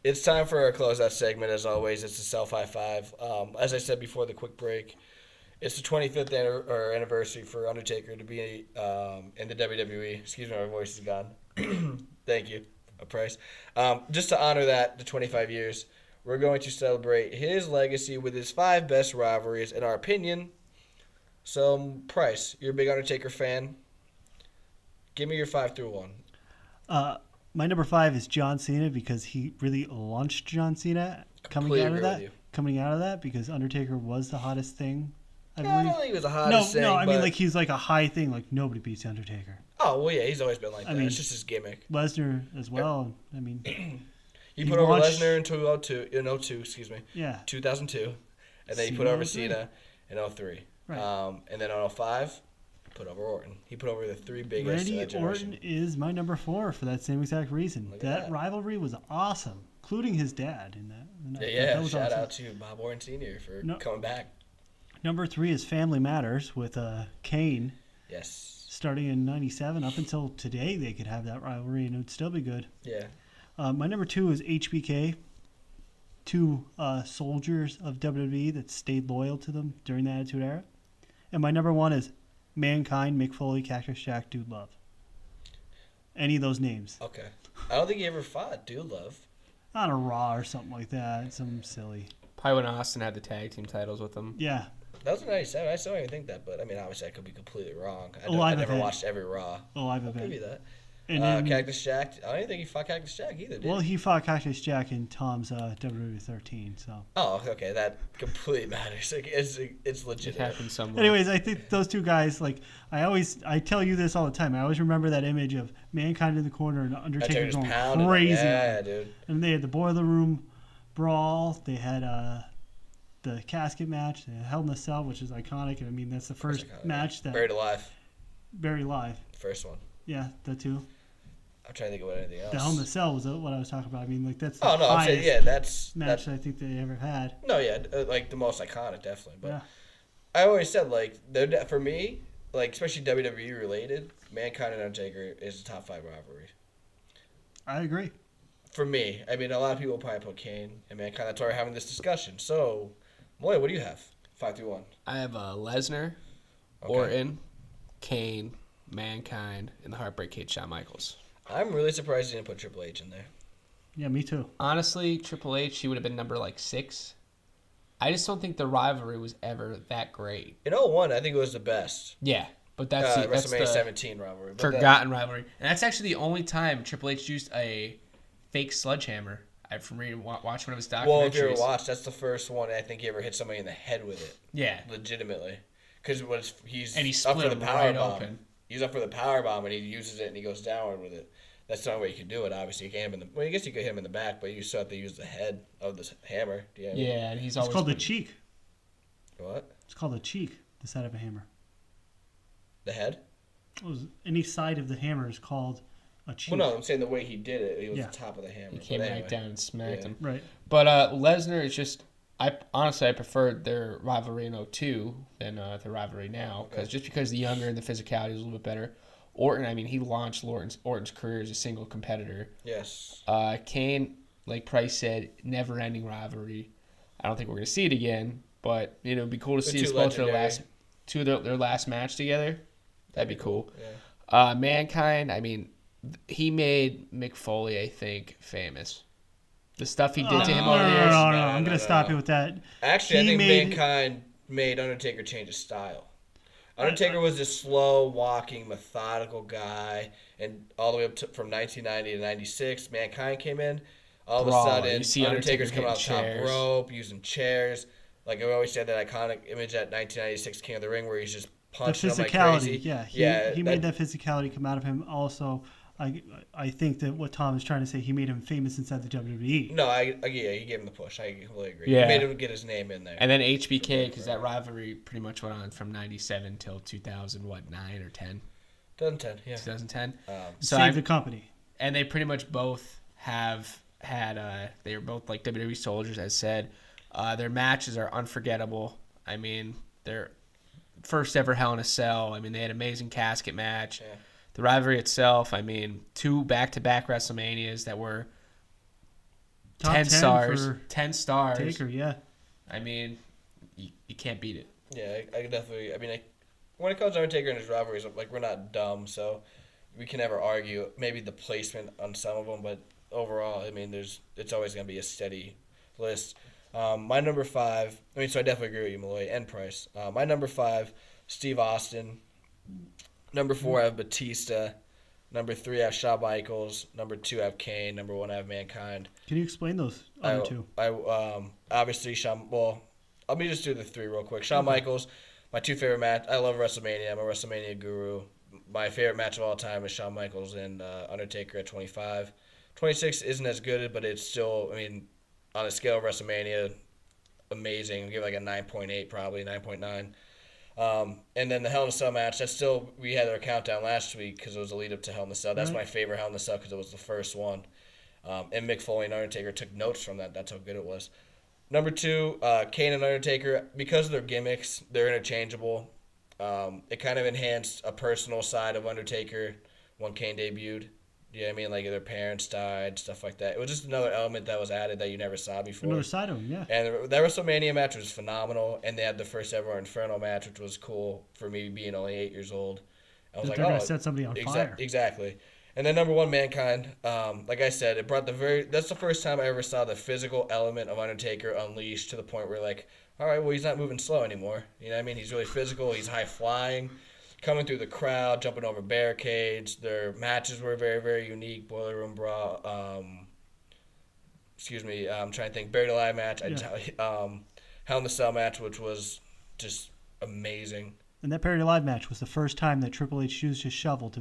S5: It's time for our closeout segment. As always, it's a self high five. As I said before the quick break, it's the 25th anniversary for Undertaker to be in the WWE. Excuse me, my voice is gone. Thank you, Price. Just to honor that, the 25 years, we're going to celebrate his legacy with his 5 best rivalries, in our opinion. So, Price, you're a big Undertaker fan. Give me your 5 through 1.
S4: My number 5 is John Cena because he really launched John Cena coming
S5: Completely
S4: out of
S5: agree
S4: that.
S5: with you.
S4: Coming out of that because Undertaker was the hottest thing. I
S5: I
S4: believe.
S5: don't think he was the hottest thing.
S4: No, I mean
S5: but-
S4: like he's like a high thing. Like nobody beats Undertaker.
S5: Oh, well, yeah, he's always been like that.
S4: I mean,
S5: it's just his gimmick.
S4: Lesnar as well. I mean,
S5: He
S4: he
S5: put over
S4: launched-
S5: Lesnar in 02,
S4: yeah.
S5: 2002, and then he put
S4: Cena
S5: over
S4: 03.
S5: Cena in 03.
S4: Right.
S5: And then on 05, put over Orton. He put over the 3 biggest
S4: Randy
S5: generation.
S4: Orton is my number 4 for that same exact reason.
S5: Look at
S4: That
S5: that.
S4: rivalry was awesome, including his dad in that.
S5: Yeah,
S4: that was
S5: shout
S4: awesome.
S5: out to Bob Orton Sr. for
S4: No.
S5: coming back.
S4: Number 3 is Family Matters with Kane.
S5: Yes.
S4: Starting in '97 up until today, they could have that rivalry and it would still be good.
S5: Yeah.
S4: My number 2 is HBK. 2 soldiers of WWE that stayed loyal to them during the Attitude Era. And my number 1 is Mankind, Mick Foley, Cactus Jack, Dude Love. Any of those names.
S5: Okay. I don't think he ever fought Dude Love.
S4: On a Raw or something like that. Something silly.
S6: Probably when Austin had the tag team titles with him.
S4: Yeah.
S5: That was in 97. I still don't even think that, but I mean, obviously, I could be completely wrong. I
S4: Live
S5: never
S4: event.
S5: watched every Raw.
S4: A live
S5: I'll give
S4: event.
S5: you that.
S4: And then,
S5: Cactus Jack. I don't even think he fought Cactus Jack either, did
S4: well,
S5: he?
S4: he fought Cactus Jack in Tom's WWE 13. So,
S5: Oh, okay. That completely matters. Like, it's
S6: It
S5: legitimate.
S6: happened somewhere.
S4: anyways, I think those 2 guys, like, I tell you this all the time. I always remember that image of Mankind in the corner and Undertaker
S5: just
S4: going
S5: pounding him.
S4: crazy.
S5: Yeah, dude.
S4: And they had the Boiler Room Brawl. They had the casket match, the Hell in a Cell, which is iconic. And I mean, that's the first
S5: iconic.
S4: match that
S5: Buried Alive.
S4: Buried Alive.
S5: First one.
S4: Yeah, that too.
S5: I'm trying to think of anything else.
S4: The Hell in a Cell was what I was talking about. I mean, like that's the
S5: Oh no, I'm saying
S4: highest
S5: yeah, that's
S4: match I think they ever had.
S5: no, yeah, like the most iconic, definitely. But
S4: Yeah.
S5: I always said like for me, like especially WWE related, Mankind and Undertaker is the top 5 rivalry.
S4: I agree.
S5: For me, I mean, a lot of people probably put Kane and Mankind. That's why we're having this discussion. So, Moy, what do you have? 5 through 1.
S6: I have Lesnar,
S5: Okay.
S6: Orton, Kane, Mankind, and the Heartbreak Kid Shawn Michaels.
S5: I'm really surprised you didn't put Triple H in there.
S4: Yeah, me too.
S6: Honestly, Triple H, he would have been number 6. I just don't think the rivalry was ever that great.
S5: In 01, I think it was the best.
S6: Yeah, but that's
S5: WrestleMania
S6: the
S5: 17 rivalry. But
S6: forgotten rivalry. And that's actually the only time Triple H used a fake sledgehammer. I from reading watch one of his documentaries.
S5: Well, if you ever watched, that's the first one I think he ever hit somebody in the head with it.
S6: Yeah.
S5: Legitimately. Because he's
S6: And he
S5: up
S6: split
S5: for the
S6: him
S5: power
S6: right
S5: bomb.
S6: open.
S5: He's up for the power bomb and he uses it and he goes downward with it. That's the only way you can do it. Obviously, you can't hit him in the. Well, I guess you could hit him in the back, but you still have to use the head of the hammer. Do you know what I mean?
S6: Yeah, and he's
S4: It's
S6: always
S4: called the
S6: been-
S4: cheek.
S5: What?
S4: It's called a cheek. The side of a hammer.
S5: The head?
S4: Any side of the hammer is called chief.
S5: Well, no, I'm saying the way he did it. He was
S4: Yeah.
S5: the top of the hammer.
S6: He came
S5: But anyway.
S6: right down and smacked him.
S4: Right.
S6: But Lesnar is just. I preferred their rivalry in 02 than the rivalry now, because the younger and the physicality is a little bit better. Orton, I mean, he launched Orton's career as a single competitor.
S5: Yes.
S6: Kane, like Price said, never-ending rivalry. I don't think we're gonna see it again, but it'd be cool to see both their last match together. That'd be cool.
S5: Yeah.
S6: Mankind, I mean, he made Mick Foley, I think, famous. The stuff he did to him over the years.
S4: No. I'm going to stop you with that.
S5: Actually, I think Mankind made Undertaker change his style. Undertaker was this slow-walking, methodical guy, and all the way up from 1990 to 96, Mankind came in. All of a sudden, Undertaker's coming out top rope, using chairs. Like I always said, that iconic image at 1996 King of the Ring where he's just punching them like crazy.
S4: He made that physicality come out of him. Also, I think that what Tom is trying to say, he made him famous inside the WWE.
S5: No, he gave him the push. I completely agree.
S6: Yeah.
S5: He made him get his name in there.
S6: And then HBK, because that rivalry pretty much went on from 97 till 2009 or 10?
S5: 2010, yeah.
S6: 2010.
S4: Saved the company.
S6: And they pretty much both have had, they were both like WWE soldiers, as said. Their matches are unforgettable. I mean, their first ever Hell in a Cell. I mean, they had an amazing casket match. Yeah. The rivalry itself, I mean, 2 back-to-back WrestleManias that were
S4: Top
S6: 10 stars.
S4: 10
S6: stars.
S4: Taker, yeah.
S6: I mean, you can't beat it.
S5: Yeah, I definitely. I mean, when it comes to Undertaker and his rivalries, like, we're not dumb, so we can never argue maybe the placement on some of them, but overall, I mean, it's always going to be a steady list. My number 5, so I definitely agree with you, Malloy, and Price. My number 5, Steve Austin. Number 4, I have Batista. Number 3, I have Shawn Michaels. Number 2, I have Kane. Number 1, I have Mankind.
S4: Can you explain those other two?
S5: Obviously, let me just do the 3 real quick. Shawn Michaels, my 2 favorite match. I love WrestleMania. I'm a WrestleMania guru. My favorite match of all time is Shawn Michaels and Undertaker at 25. 26 isn't as good, but it's still, I mean, on a scale of WrestleMania, amazing. I'll give it like a 9.8 probably, 9.9. And then the Hell in a Cell match, we had our countdown last week because it was a lead up to Hell in a Cell. That's my favorite Hell in a Cell because it was the first one. And Mick Foley and Undertaker took notes from that. That's how good it was. Number 2, Kane and Undertaker, because of their gimmicks, they're interchangeable. It kind of enhanced a personal side of Undertaker when Kane debuted. You know what I mean? Like their parents died, stuff like that. It was just another element that was added that you never saw before.
S4: Another side of him, yeah.
S5: And that WrestleMania match was phenomenal, and they had the first ever Inferno match, which was cool for me being only 8 years old. I was
S4: they're going to set somebody on fire.
S5: Exactly. And then number 1, Mankind. Like I said, it brought that's the first time I ever saw the physical element of Undertaker unleashed to the point where, like, all right, well, he's not moving slow anymore. You know what I mean? He's really physical. He's high flying. Coming through the crowd, jumping over barricades. Their matches were very, very unique. Boiler Room Brawl. I'm trying to think. Buried Alive match.
S4: Yeah.
S5: Hell in a Cell match, which was just amazing.
S4: And that Buried Alive match was the first time that Triple H used his shovel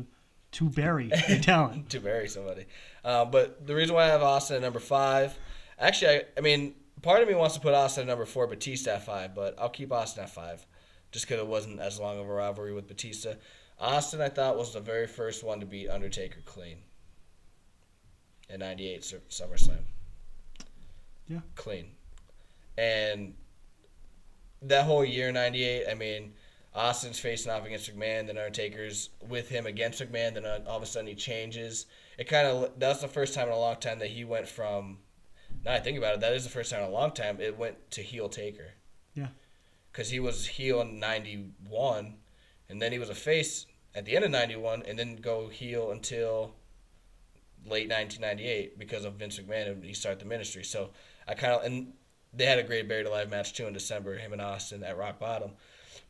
S4: to bury the talent.
S5: To bury somebody. But the reason why I have Austin at number 5, actually, I mean, part of me wants to put Austin at number 4, Batista at 5, but I'll keep Austin at 5. Just because it wasn't as long of a rivalry with Batista. Austin, I thought, was the very first one to beat Undertaker clean. In 98 SummerSlam.
S4: Yeah.
S5: Clean. And that whole year, 98, I mean, Austin's facing off against McMahon, then Undertaker's with him against McMahon, then all of a sudden he changes. That's the first time in a long time that he went from, now I think about it, that is the first time in a long time it went to heel Taker.
S4: Yeah.
S5: Because he was heel in 91, and then he was a face at the end of 91, and then go heel until late 1998 because of Vince McMahon, and he started the ministry. So and they had a great Buried Alive match too in December, him and Austin at Rock Bottom.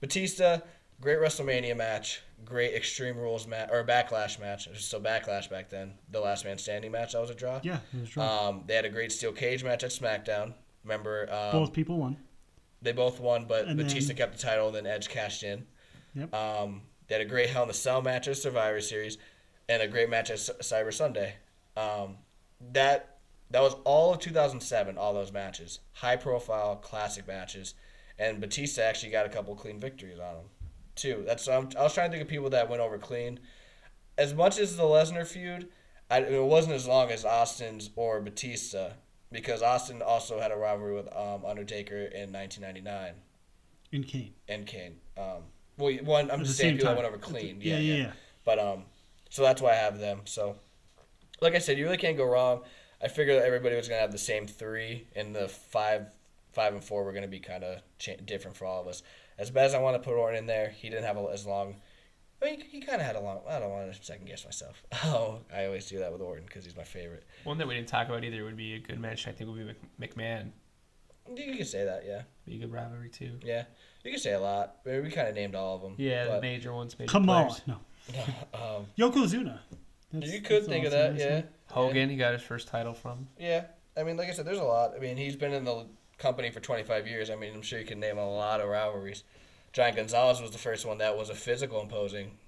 S5: Batista, great WrestleMania match, great Extreme Rules match, or Backlash match. It was still Backlash back then. The Last Man Standing match, that was a draw.
S4: Yeah, it was a draw.
S5: They had a great Steel Cage match at SmackDown. Remember?
S4: Both people won.
S5: They both won, but Batista kept the title, and then Edge cashed in.
S4: Yep.
S5: They had a great Hell in a Cell match at Survivor Series, and a great match at Cyber Sunday. That was all of 2007, all those matches. High-profile, classic matches. And Batista actually got a couple clean victories on them, too. I was trying to think of people that went over clean. As much as the Lesnar feud, it wasn't as long as Austin's or Batista, because Austin also had a rivalry with Undertaker in 1999.
S4: In Kane.
S5: And Kane. I'm just saying people that went over clean.
S4: Yeah.
S5: But so that's why I have them. So, like I said, you really can't go wrong. I figured that everybody was gonna have the same 3, and the 5 and 4 were gonna be kind of different for all of us. As bad as I want to put Orton in there, he didn't have as long. I mean, he kind of had a long. I don't want to second guess myself. Oh, I always do that with Orton because he's my favorite.
S6: One that we didn't talk about either would be a good match. I think would be McMahon.
S5: You can say that, yeah.
S6: Be a good rivalry too.
S5: Yeah, you can say a lot. We kind of named all of them.
S6: Yeah,
S5: but,
S6: the major ones. Major
S4: Come
S6: players.
S4: on. No. Yokozuna.
S5: You could think of that, yeah.
S6: Hogan, he got his first title from.
S5: Yeah, I mean, like I said, there's a lot. I mean, he's been in the company for 25 years. I mean, I'm sure you can name a lot of rivalries. Giant Gonzalez was the first one that was a physical imposing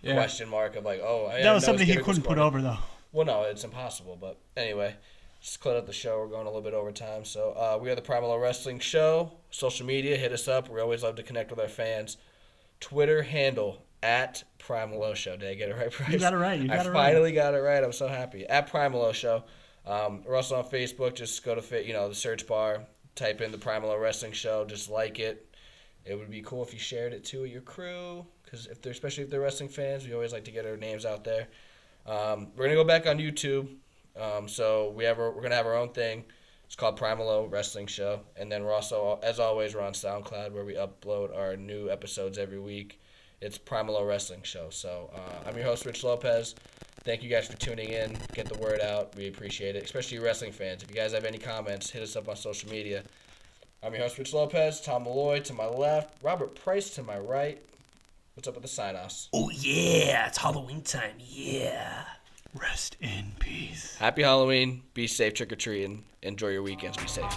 S5: question mark of like,
S4: that was something he couldn't put over though.
S5: Well, no, it's impossible. But anyway, just close out the show. We're going a little bit over time. So we are the PriMalLow Wrestling Show. Social media, hit us up. We always love to connect with our fans. Twitter handle at PriMalLow Show. Did I get it right, Bryce?
S4: You got it right.
S5: I finally got it right. I'm so happy. At PriMalLow Show. We're also on Facebook. Just go to the search bar, type in the PriMalLow Wrestling Show. Just like it. It would be cool if you shared it too with your crew, because especially if they're wrestling fans, we always like to get our names out there. We're gonna go back on YouTube, so we're gonna have our own thing. It's called PriMalLow Wrestling Show, and then we're also, as always, we're on SoundCloud where we upload our new episodes every week. It's PriMalLow Wrestling Show. So I'm your host, Rich Lopez. Thank you guys for tuning in. Get the word out. We appreciate it, especially you wrestling fans. If you guys have any comments, hit us up on social media. I'm your host, Rich Lopez. Tom Malloy to my left. Robert Price to my right. What's up with the sign-offs?
S6: Oh, yeah. It's Halloween time. Yeah.
S4: Rest in peace.
S5: Happy Halloween. Be safe trick-or-treating. Enjoy your weekends. Be safe.